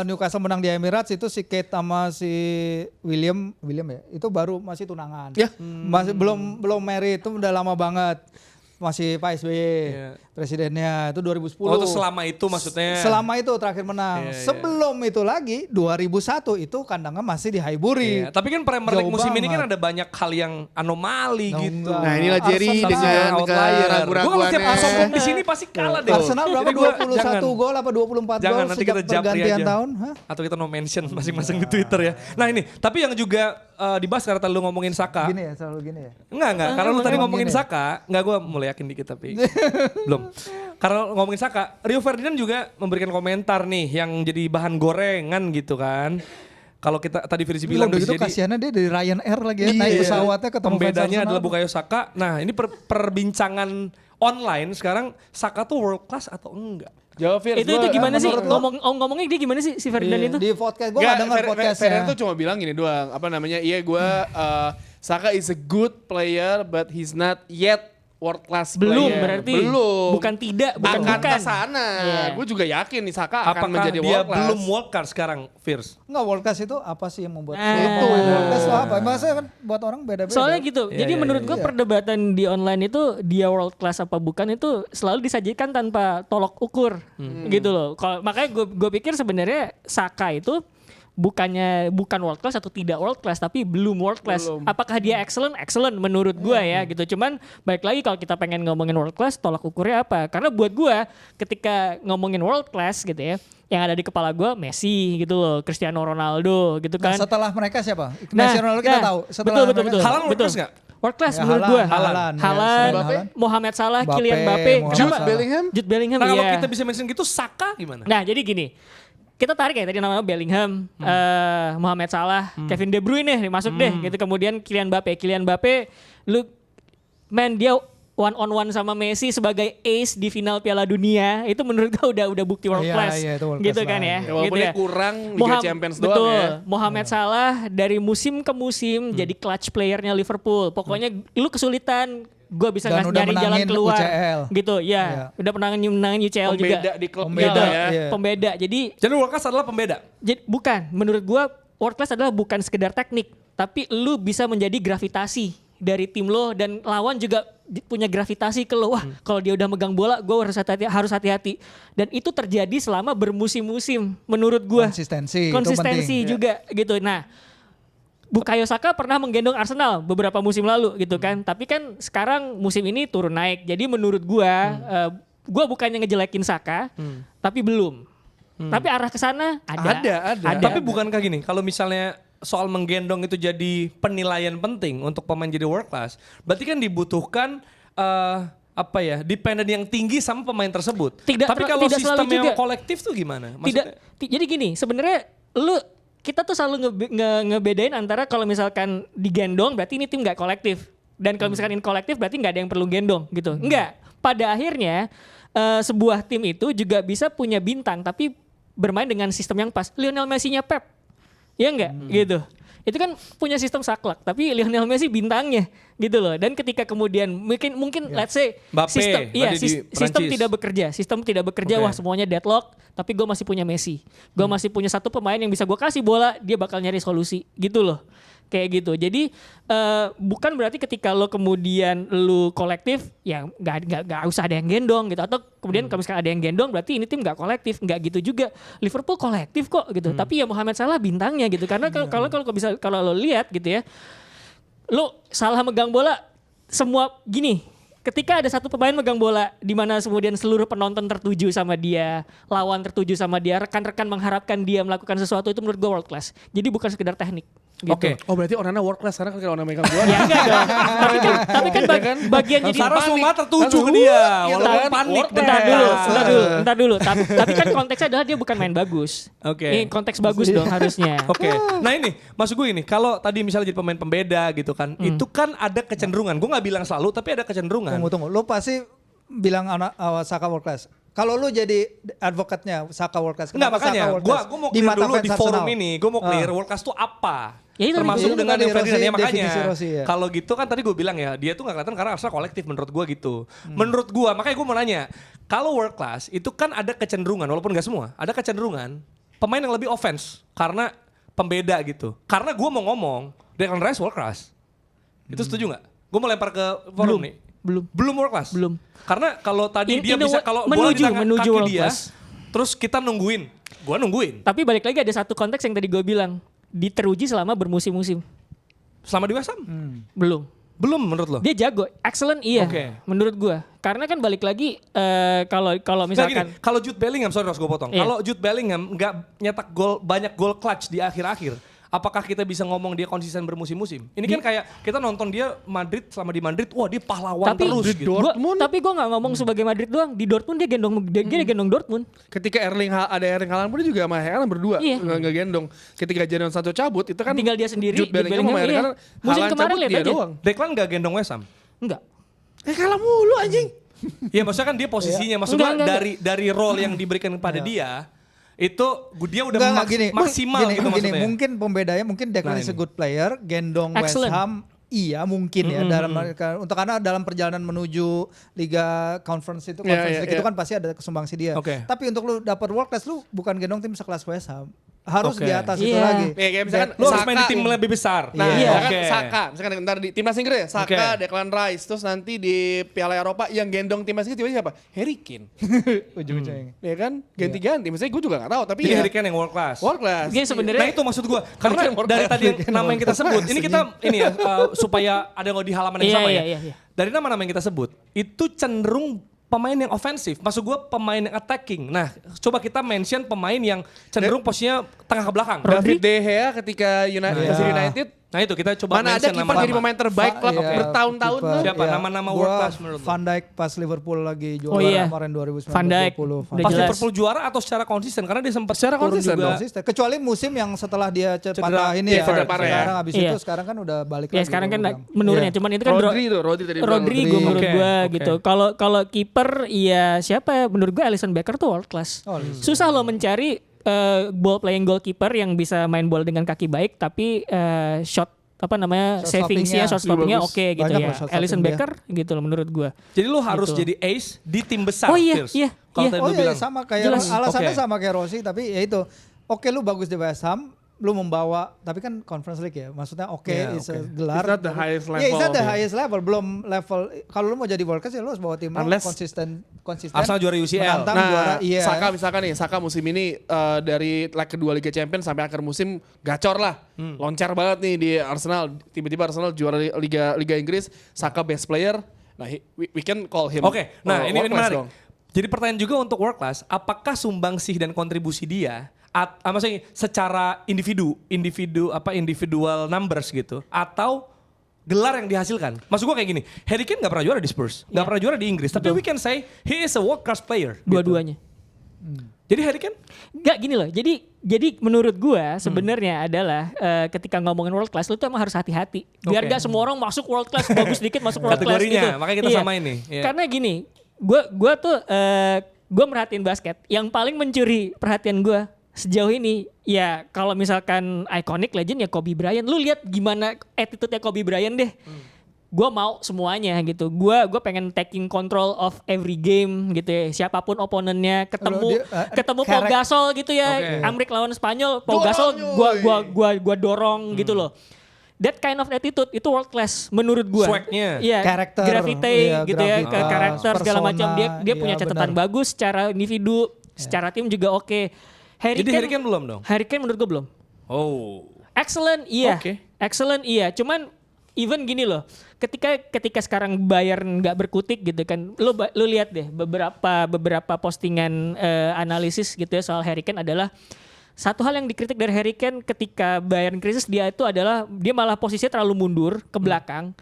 Newcastle menang di Emirates itu si Kate sama si William ya, itu baru masih tunangan, Ya. masih belum married, itu udah lama banget, masih Pak SBY presidennya itu 2010. Oh itu selama itu maksudnya. Selama itu terakhir menang. Iya, iya. Sebelum itu lagi 2001 itu kandangnya masih di Highbury. Iya, tapi kan Premier League Jauh musim ini kan banget. ada banyak hal yang anomali Nah, gitu. enggak. Nah inilah Jerry Arsenal dengan outlier. Gue keraguan-keraguannya. setiap sombong di sini pasti kalah deh. Arsenal berapa? Jadi gua 21 jangan. gol apa 24 Jangan, gol nanti sejak kita japri pergantian aja. tahun? Hah? Atau kita no mention masing-masing di Twitter ya. Nah ini, tapi yang juga dibahas karena tadi lu ngomongin Saka. Gini ya, selalu gini ya. Enggak. Karena lu tadi emang ngomongin gini. Saka. Enggak, gue mulai yakin dikit tapi belum. Karena ngomongin Saka, Rio Ferdinand juga memberikan komentar nih yang jadi bahan gorengan gitu kan. Kalau kita tadi Virzi bilang Udah bisa gitu jadi kasihannya dia dari Ryanair lagi ya, naik Iya. pesawatnya ketemu fans Pembedanya Arsenal. adalah Bukayo Saka. Nah ini perbincangan online sekarang Saka tuh world class atau enggak? Jawab Fir. Itu gimana sih? menurut lo? Ngomongnya dia gimana sih si Ferdinand Iya, itu? di podcast gue gak denger podcastnya. Ferdinand tuh cuma bilang gini doang. Apa namanya? Iya gue Saka is a good player but he's not yet world class Belum player. berarti. Belum. Bukan tidak, bukan akan bukan. kesana. Iya. Gue juga yakin nih Saka akan Apakah menjadi dia world class. belum world class sekarang, Fierce? Enggak, world class itu apa sih yang membuat Ah. itu world class itu apa? Maksudnya kan buat orang beda-beda. Soalnya gitu. Iya, Jadi iya, menurut iya, gue perdebatan di online itu dia world class apa bukan itu selalu disajikan tanpa tolok ukur gitu loh. Kalau makanya gue pikir sebenarnya Saka itu bukan world class atau tidak world class tapi belum world class. Belum. Apakah dia excellent? Excellent menurut gue ya gitu. Cuman baik lagi kalau kita pengen ngomongin world class tolak ukurnya apa? Karena buat gue ketika ngomongin world class gitu ya, yang ada di kepala gue Messi gitu loh, Cristiano Ronaldo gitu Nah, kan. setelah mereka siapa? Nasional kita tahu. Setelah betul. mereka- Haaland world Betul. class nggak? World class Ya, menurut gue. Haaland, Haaland, Haaland. Mohamed Salah, Mbappe, Kylian Mbappe, Mohamed Jude Salah. Bellingham. Jude Bellingham. Nah kalau iya. kita bisa mention gitu, Saka gimana? Nah jadi gini, kita tarik ya tadi namanya Bellingham, Mohamed Salah, Kevin De Bruyne nih masuk deh gitu. Kemudian Kylian Mbappe, lu dia one on one sama Messi sebagai ace di final Piala Dunia, itu menurut gue udah bukti world Iya, class, iya, itu world gitu class kan lah. ya. Ya, walaupun gitu dia kurang Liga Champions doang betul. ya. Mohamed Salah dari musim ke musim jadi clutch playernya Liverpool. Pokoknya lu kesulitan, gue bisa Dan udah nyari jalan menangin keluar. UCL. Gitu ya. Iya. Udah menangin UCL juga. Pembeda di klubnya Pembeda, lah ya. iya. Pembeda. Jadi Jadi world class adalah pembeda. bukan, menurut gua world class adalah bukan sekedar teknik, tapi lu bisa menjadi gravitasi dari tim lo dan lawan juga punya gravitasi ke lo. Wah, kalau dia udah megang bola, gua harus hati-hati. Dan itu terjadi selama bermusim-musim menurut gua. Konsistensi, itu Konsistensi penting. juga gitu. Nah, Bukayo Saka pernah menggendong Arsenal beberapa musim lalu gitu kan. Tapi kan sekarang musim ini turun naik. Jadi menurut gua bukannya ngejelekin Saka, tapi belum. Tapi arah ke sana ada. Tapi bukankah gini, kalau misalnya soal menggendong itu jadi penilaian penting untuk pemain jadi world class, berarti kan dibutuhkan dependen yang tinggi sama pemain tersebut. Tapi kalau tidak selalu sistem yang juga. kolektif tuh gimana? Jadi gini, sebenarnya kita tuh selalu ngebedain antara kalau misalkan digendong berarti ini tim nggak kolektif, dan kalau misalkan ini kolektif berarti nggak ada yang perlu gendong gitu. Enggak. Pada akhirnya sebuah tim itu juga bisa punya bintang tapi bermain dengan sistem yang pas. Lionel Messi-nya Pep. Ya enggak gitu. Itu kan punya sistem saklek, tapi Lionel Messi bintangnya gitu loh. Dan ketika kemudian mungkin let's say Mbappe, sistem Prancis. tidak bekerja, Oke. wah semuanya deadlock, tapi gue masih punya Messi. Gue masih punya satu pemain yang bisa gue kasih bola, dia bakal nyari solusi gitu loh. Kayak gitu. Jadi bukan berarti ketika lo kemudian lu kolektif ya nggak usah ada yang gendong gitu, atau kemudian kalau misalkan ada yang gendong berarti ini tim nggak kolektif, nggak gitu juga. Liverpool kolektif kok gitu. Tapi ya Mohamed Salah bintangnya gitu, karena kalau lo lihat gitu ya, lo Salah megang bola semua gini. Ketika ada satu pemain megang bola di mana kemudian seluruh penonton tertuju sama dia, lawan tertuju sama dia, rekan-rekan mengharapkan dia melakukan sesuatu, itu menurut gue world class. Jadi bukan sekedar teknik. Gitu. Oke. Oh berarti Onana world class karena kalau Onana megang bola. Ya enggak dong. tapi kan bagian jadi Sarah panik. semua tertuju ke dia, Gitu walaupun kan? panik. World Bentar class. dulu. Tapi kan konteksnya adalah dia bukan main bagus. Oke. Ini konteks bagus dong harusnya. Oke, nah ini maksud gue ini, kalau tadi misalnya jadi pemain pembeda gitu kan, itu kan ada kecenderungan. Gue nggak bilang selalu, tapi ada kecenderungan. Tunggu. Lu pasti bilang Saka world class. Kalau lu jadi advokatnya Saka world class, Enggak, kenapa Saka makanya world gue class? mau Di clear mata dulu fans di forum Arsenal. ini. Gue mau clear world class tuh apa. Ya itu Termasuk itu dengan tadi yang Ferdinand ya, makanya. definisi Rossi, ya. Kalau gitu kan tadi gue bilang ya, dia tuh gak kelihatan karena Arsenal kolektif menurut gue gitu. Menurut gue, makanya gue mau nanya. Kalau world class itu kan ada kecenderungan, walaupun gak semua. Ada kecenderungan pemain yang lebih offense karena pembeda gitu. Karena gue mau ngomong, Declan Rice world class. Itu setuju gak? Gue mau lempar ke forum nih. Belum world class? Belum. Karena kalau tadi dia bisa, kalau bola menuju di tangan kaki world dia, class. terus kita nungguin. Gue nungguin. Tapi balik lagi ada satu konteks yang tadi gue bilang, diteruji selama bermusim-musim. Selama di West Ham? Belum. Belum menurut lo? Dia jago, excellent iya. Oke. Menurut gue. Karena kan balik lagi kalau Nah, misalkan gini, kalau Jude Bellingham, sorry Ros gue potong. Iya. Kalau Jude Bellingham nggak nyetak banyak gol clutch di akhir-akhir, apakah kita bisa ngomong dia konsisten bermusim-musim? Ini kan kayak kita nonton dia selama di Madrid, wah dia pahlawan terus gitu. Tapi gue nggak ngomong sebagai Madrid doang. Di Dortmund dia gendong Dortmund. Ketika Erling Haaland pun dia juga sama Haaland berdua Iya. nggak gendong. Ketika Jadon Sancho cabut itu kan Tinggal dia sendiri, Jude Bellingham sama iya. Erling Haaland, Musim Haaland kemarin cabut lihat dia aja. doang. Declan nggak gendong West Ham? Enggak. Kalah mulu anjing. Ya maksudnya kan dia posisinya, maksud Enggak, gua enggak. dari role yang diberikan kepada dia, itu dia udah Enggak, gini, maksimal gitu maksudnya. Mungkin pembedanya mungkin Declan Nah, is a ini. good player, gendong West Excellent. Ham iya mungkin ya karena dalam perjalanan menuju Liga Conference itu League itu kan pasti ada kesumbangsi dia. Oke. Tapi untuk lu dapat world class lu bukan gendong tim sekelas West Ham. Harus Oke. di atas itu Iya. lagi. Ya, kayak misalkan Lu harus main di Saka. tim lebih besar. Nah, Iya. ya kan Oke. Saka, misalkan ntar di timnas Inggris ya, Saka, Oke. Declan Rice, terus nanti di Piala Eropa yang gendong timnas Inggris tiba-tiba siapa? Harry Kane. Ujung-ujungnya. Ya kan? Ganti-ganti. Misalnya gue juga gak tahu, tapi Jadi ya Harry Kane yang world class. world class. Dia sebenarnya Nah itu maksud gua, karena dari tadi nama yang kita sebut, ini kita supaya ada yang di halaman yang Iya, sama iya, ya. iya. Dari nama-nama yang kita sebut, itu cenderung pemain yang ofensif. Maksud gua pemain yang attacking. Nah coba kita mention pemain yang cenderung posisinya tengah ke belakang. David De Gea ketika United, Nah itu kita coba Mana ada mention kiper jadi nama-nama. pemain terbaik klub Iya, bertahun-tahun kiper. tuh. Siapa? Iya. Nama-nama Gua world class menurut lu? Van Dijk pas Liverpool lagi juara Oh iya. kemarin 2019. Van Dijk. 20. Udah Pas jelas. Liverpool juara atau secara konsisten? Karena dia sempat Secara turun konsisten juga. Konsisten. Kecuali musim yang setelah dia Cedera. patah ini Iya, ya. cedera parah ya. Sekarang habis Iya. itu sekarang kan udah balik Ya lagi. sekarang kan program. menurunnya, Iya. cuman itu kan Rodri tadi bilang. Rodrigo menurut Oke, gue oke. gitu. Kalau kiper ya siapa ya? Menurut gue Alisson Becker tuh world class. Oh, Susah loh mencari ball playing goalkeeper yang bisa main bola dengan kaki baik tapi shot apa namanya Shot saving-nya, stopping-nya shot stopping-nya bagus. oke gitu Banyak ya. loh shot Alisson stopping dia. Becker gitu loh menurut gue. Jadi lu harus Gitu. jadi ace di tim besar. Oh iya, Fierce. iya, Kalau iya. tadi Oh lu iya bilang. sama kayak Jelas. alasannya Oke. sama kayak Rossi tapi ya itu. Oke lu bagus di West Ham, lu membawa tapi kan Conference League ya. Maksudnya oke Iya, is a oke. gelar. It's not the highest Yeah, it's not the level. highest level, belum level. Kalau lu mau jadi world class ya lu harus bawa tim lu Unless- konsisten. Arsenal juara UCL. Menantang juara, iya. Saka misalkan nih, Saka musim ini dari leg kedua Liga Champions sampai akhir musim gacor lah. Loncar banget nih di Arsenal. Tiba-tiba Arsenal juara Liga Inggris, Saka best player. Nah, we can call him. Oke, nah ini world class menarik. dong. Jadi pertanyaan juga untuk world class, apakah sumbangsih dan kontribusi dia maksudnya secara individual numbers gitu atau gelar yang dihasilkan. Maksud gua kayak gini, Harry Kane gak pernah juara di Spurs, gak pernah juara di Inggris, tapi we can say he is a world class player. gitu. Dua-duanya. Jadi Harry Kane Gak gini loh. Jadi menurut gua sebenarnya adalah ketika ngomongin world class lu tuh emang harus hati-hati. Biar Oke. gak semua orang masuk world class bagus dikit masuk world class Kategorinya, gitu. makanya kita Iya. samain nih. Iya. Karena gini, gua tuh gua merhatiin basket. Yang paling mencuri perhatian gua sejauh ini ya kalau misalkan iconic legend ya Kobe Bryant. Lu lihat gimana attitude-nya Kobe Bryant deh. Gue mau semuanya gitu. Gue pengen taking control of every game gitu ya. Siapapun oponennya ketemu Pau Gasol gitu ya. Oke. Amrik lawan Spanyol, Pau Gasol gua dorong gitu loh. That kind of attitude itu world class menurut gue. Swag-nya. Iya, Karakter, gravity iya, gitu ya, ke gravitas, karakter segala persona, macam. Dia iya, punya catatan benar. bagus secara individu, secara tim juga oke. Jadi Harry Kane belum dong? Harry Kane menurut gue belum. Oh. Excellent iya. Oke. Excellent iya. Cuman even gini loh. Ketika sekarang Bayern nggak berkutik gitu kan. Lu lihat deh beberapa postingan analisis gitu ya soal Harry Kane adalah satu hal yang dikritik dari Harry Kane ketika Bayern krisis dia itu adalah dia malah posisinya terlalu mundur ke belakang.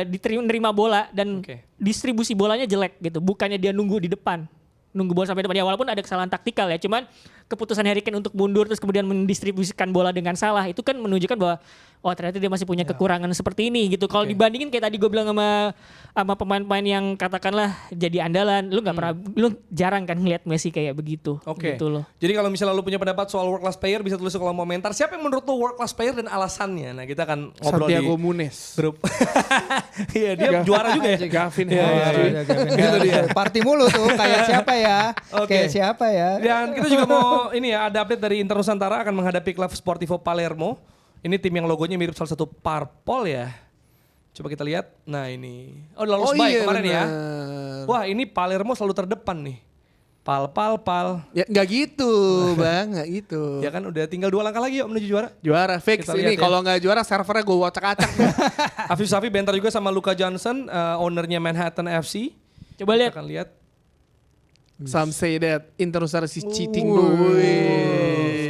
Diterima bola dan Oke. distribusi bolanya jelek gitu. Bukannya dia nunggu di depan. Nunggu bola sampai depan ya walaupun ada kesalahan taktikal ya. Cuman keputusan Harry Kane untuk mundur terus kemudian mendistribusikan bola dengan salah itu kan menunjukkan bahwa oh ternyata dia masih punya kekurangan seperti ini gitu. Kalau dibandingin kayak tadi gue bilang sama pemain-pemain yang katakanlah jadi andalan, lu nggak pernah, lu jarang kan ngeliat Messi kayak begitu. Oke. Gitu loh. Jadi kalau misalnya lu punya pendapat soal world class player bisa tulis di kolom komentar. Siapa yang menurut lu world class player dan alasannya? Nah kita akan ngobrol Santiago di Munez. grup. Iya dia juara juga ya. Gavin Iya, iya, Hodge. iya. Itu dia. Party mulu tuh kayak siapa ya? Oke. Kayak siapa ya? Dan kita juga mau ini ya ada update dari Inter Nusantara akan menghadapi klub Sportivo Palermo. Ini tim yang logonya mirip salah satu parpol ya. Coba kita lihat. Nah ini. Oh lolos baik kemarin ya. Wah ini Palermo selalu terdepan nih. Pal. Ya nggak gitu, Bang, nggak gitu. Ya kan udah tinggal 2 langkah lagi yuk menuju juara. Juara fix Kita lihat ini ya. kalau nggak juara servernya gue acak-acak. Afif Safi bentar juga sama Luka Johnson, ownernya Manhattan FC. Coba lihat. Kita akan lihat. Some say that Inter Nusantara is cheating.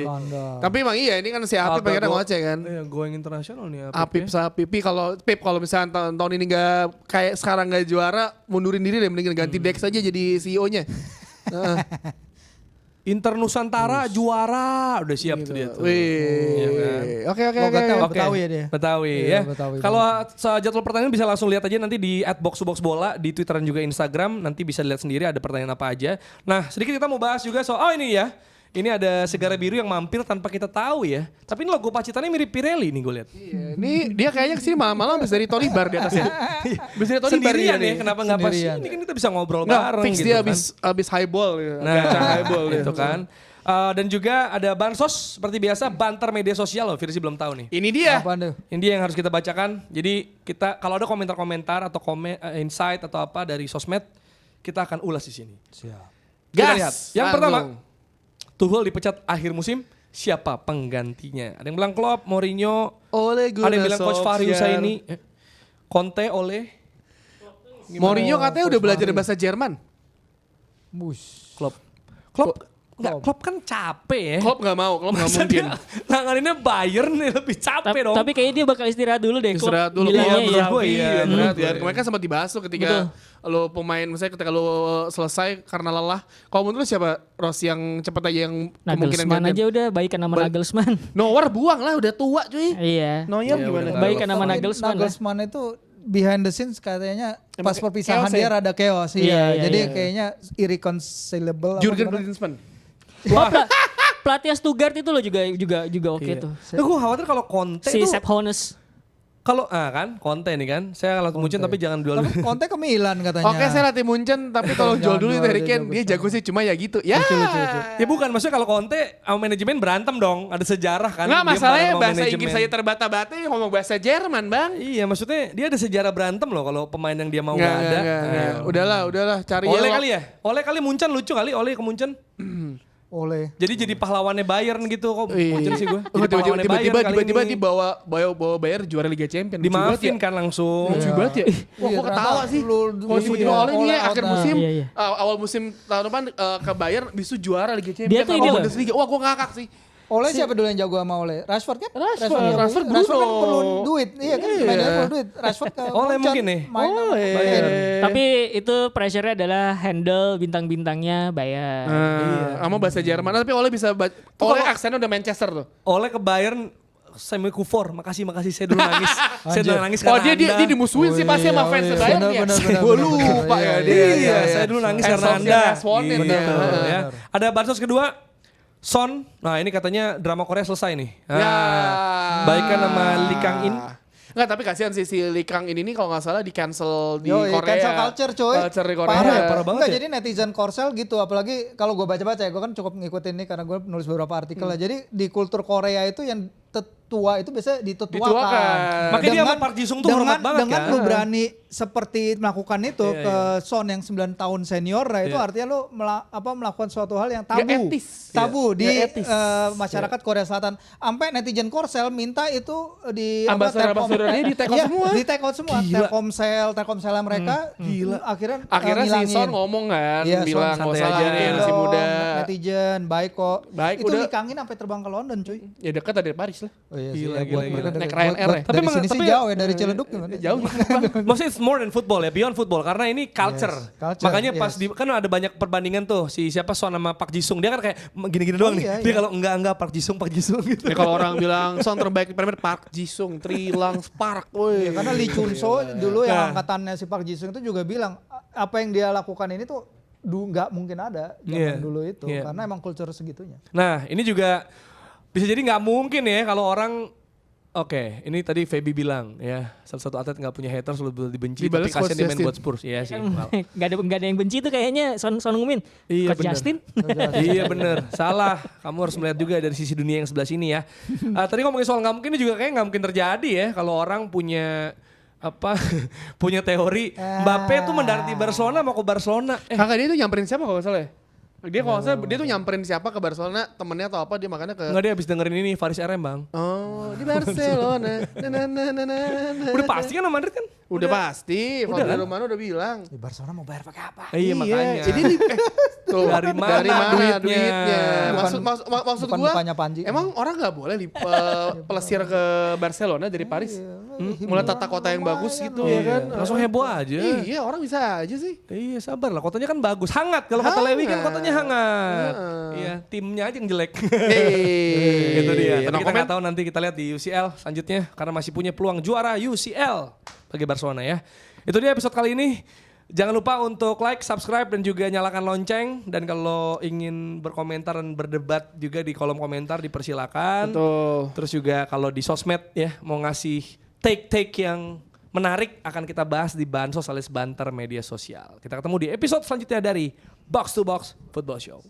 Skandal. Tapi emang iya ini kan si Apip pengennya ngoceh kan. Iya, going internasional nih Apip sama Pipi kalau misalnya tahun ini nggak kayak sekarang nggak juara mundurin diri deh mending ganti Dex aja jadi CEO-nya. Inter Nusantara juara udah siap tuh dia tuh. Iya kan? Wih. Oke. Logatnya Oke. Betawi ya dia. Betawi Iya, ya. Betawi Kalau jadwal pertandingan bisa langsung lihat aja nanti di @boxboxbola di Twitter dan juga Instagram. Nanti bisa lihat sendiri ada pertandingan apa aja. Nah sedikit kita mau bahas juga soal ini ya. Ini ada Segara Biru yang mampir tanpa kita tahu ya. Tapi ini logo Pacitannya mirip Pirelli nih gue lihat. Iya, ini dia kayaknya kesini malam-malam habis dari Tony Bar di atasnya. Habis dari Tony Bar Sendirian dia ya, nih. kenapa nggak pas Sendirian. ini kan kita bisa ngobrol Nggak, bareng fix gitu dia kan. habis highball ya. Nah, highball dia. itu kan. Dan juga ada bansos seperti biasa banter media sosial loh, Firzi belum tahu nih. Ini dia. Apaan tuh? Ini dia yang harus kita bacakan. Jadi kita kalau ada komentar-komentar atau insight atau apa dari sosmed, kita akan ulas di sini. Siap. Kita Gas. lihat. Yang Langsung. pertama, Tuchel dipecat akhir musim, siapa penggantinya? Ada yang bilang Klopp, Mourinho, Ole ada yang bilang Coach Fahri Solskjaer. Husaini, Conte, Ole. Mourinho katanya udah belajar bahasa Jerman. Bus. Klopp Klopp kan capek ya. Klopp nggak mau, Klopp nggak Masa mungkin. dia nanganinnya Bayern nih lebih capek dong. Tapi kayaknya dia bakal istirahat dulu deh. Klopp Istirahat dulu. bilangnya Iya, menurut ya. gue iya. Istirahat ya. Kemarin kan sempat dibahas tuh ketika Betul. lo pemain, misalnya ketika lo selesai karena lelah. Kalau menurut lo siapa Ross yang cepet aja yang kemungkinan Nagelsmann gantian? aja udah baikan sama Nagelsmann. Neuer buang lah, udah tua cuy. Iya. Neuer Iya, gimana? udah Baikan sama Tapi Nagelsmann. Nagelsmann itu behind the scenes katanya Emang pas perpisahan chaos dia ya? rada chaos. Iya, Iya, iya, jadi iya. kayaknya irreconcilable. apa Jurgen gimana? Klinsmann. Oh, pelatih Stuttgart itu loh juga oke Iya. tuh. Nah, gue khawatir kalau Conte Si tuh Sepp Hoeneß. kalau kan Conte nih kan. Saya kalau Munchen tapi jangan jual Tapi Conte ke Milan katanya. Oke, saya latih Munchen, tapi kalau jual Jangan dulu jual, Harry dia Kane, jago dia jago sih cuma ya gitu. Ya. Ya bukan, maksudnya kalau Conte sama manajemen berantem dong. Ada sejarah kan. Nggak, Dia masalahnya bareng sama bahasa manajemen. Inggris saya terbata-bata ya ngomong bahasa Jerman, Bang. Iya, maksudnya dia ada sejarah berantem loh kalau pemain yang dia mau nggak ada. Nggak. Udahlah, cari Oleh yang- kali ya? Oleh kali Munchen lucu kali, Oleh ke Munchen. Oleh. Jadi pahlawannya Bayern gitu kok. Iya. Munchen sih gue. Oh, tiba-tiba di bawa Bayern juara Liga Champions. Lucu banget dimaafin ya. kan langsung. Lucu banget ya. Wah, Iya, kok ketawa ternyata sih. lu- Kalau tiba-tiba iya, oleh nih Oleh akhir out, musim, Iya, iya. awal musim tahun depan ke Bayern, bisu juara Liga Champions. Dia tuh ini sama loh. Bundesliga. Wah, gue ngakak sih. Oleh siapa dulu yang jago sama Oleh? Rashford kan? Rashford kan Bruno. perlu duit. Iya kan, mainnya perlu duit. Rashford ke Oleh Munchen, mungkin nih. main sama Oleh. Bayern. Tapi itu pressure-nya adalah handle bintang-bintangnya Bayern. Sama bahasa Jerman. Tapi Oleh bisa Oleh aksennya udah Manchester tuh. Oleh ke Bayern Semi Kufor, makasih saya dulu nangis. Saya dulu nangis Oh, karena dia Anda. dimusuhin sih pasti sama fans iya. Bayern ya. Bener, Gue bener, lupa bener. ya Iya, dia. Saya dulu nangis karena Hands-on-nya, Anda. hands-on-nya Gitu, dia. ya. Ada bansos kedua, Son. Nah ini katanya drama Korea selesai nih. Ya. Baikan sama Lee Kang In. Enggak, tapi kasihan sih si Lee Kang ini nih kalau nggak salah di cancel di Yo, Korea. cancel culture coy. Culture di Korea. Parah banget Enggak, ya. jadi netizen Korsel gitu. Apalagi kalau gue baca-baca ya, gue kan cukup ngikutin ini karena gue nulis beberapa artikel lah. Jadi di kultur Korea itu yang tetua itu biasanya dituakan. Dituakan. Makanya dia sama Park Ji-sung tuh hormat banget dengan kan. lu berani seperti melakukan itu Iya, ke Son yang 9 tahun senior, nah itu Iya. artinya lu melakukan suatu hal yang tabu. Nggak etis. Tabu Iya, di nggak etis. masyarakat Korea Selatan. Sampai netizen Korsel minta itu di Ambassador-ambassadornya di take out Iya, semua. Di take out semua. Telkomsel mereka akhirnya Akhirnya si ngilangin. Son ngomong kan, Iya, bilang Son nggak santai usah aja. ini masih muda. Netizen baik kok. Baik, itu udah. dikangin sampai terbang ke London cuy. Ya dekat dari Paris lah. Oh iya Gila, ya, gila, buat mereka gila. Naik Ryanair ya? dari Tapi sini sih tapi- jauh ya, dari Ciledug gimana? Jauh. Maksudnya it's more than football ya, beyond football. Karena ini culture. Yes, culture, Makanya pas yes. di, kan ada banyak perbandingan tuh. Si siapa Son sama Park Ji-sung. Dia kan kayak gini-gini doang nih. iya, Dia iya. kalau enggak Park Ji-sung gitu. Ya kalau orang bilang Son terbaik di Premier Park Ji-sung, Trilang, Spark, woi. Karena Lee Chun-so dulu yang Nah. angkatannya si Park Ji-sung itu juga bilang apa yang dia lakukan ini tuh nggak mungkin ada zaman Iya, dulu itu iya. karena emang culture segitunya. Nah ini juga bisa jadi nggak mungkin ya kalau orang. Oke, ini tadi Feby bilang ya salah satu atlet nggak punya haters lebih dibenci Dibalas tapi kasihan dia main Justin. buat Spurs. Iya sih. Gak ada yang benci tuh kayaknya Son Heung-min. Iya, Coach bener. Justin. Iya bener, salah. Kamu harus melihat juga dari sisi dunia yang sebelah sini ya. Tadi ngomongin soal nggak mungkin ini juga kayak nggak mungkin terjadi ya kalau orang punya apa punya teori Mbappe tuh mendarat di Barcelona mau ke Barcelona. Kakak dia tuh nyamperin siapa kalau nggak salah ya? Dia kalau nggak salah dia tuh nyamperin siapa ke Barcelona, temennya atau apa dia makanya ke. Enggak, dia habis dengerin ini Faris RM bang. Oh, di Barcelona. Udah pasti kan sama Madrid kan? Udah pasti, Udah Fabio kan? Romano udah bilang. Di Barcelona mau bayar pakai apa? Iya makanya. Jadi tuh, Dari mana duitnya? Maksud bukan gua, mukanya Panji. emang orang nggak boleh pelesir ke Barcelona dari Paris? Mulai tata kota yang bagus gitu ya kan? Langsung heboh aja. Iya, orang bisa aja sih. Iya sabar lah, kotanya kan bagus, hangat. Kalau kota Lewi kan kotanya hangat. Iya, timnya aja yang jelek. Itu dia. Tapi kita nggak tahu, nanti kita lihat di UCL selanjutnya karena masih punya peluang juara UCL bagi Barcelona ya. Itu dia episode kali ini. Jangan lupa untuk like, subscribe, dan juga nyalakan lonceng. Dan kalau ingin berkomentar dan berdebat juga di kolom komentar dipersilakan. Betul. Terus juga kalau di sosmed ya mau ngasih take-take yang menarik akan kita bahas di Bansos alias Banter Media Sosial. Kita ketemu di episode selanjutnya dari Box to Box Football Show.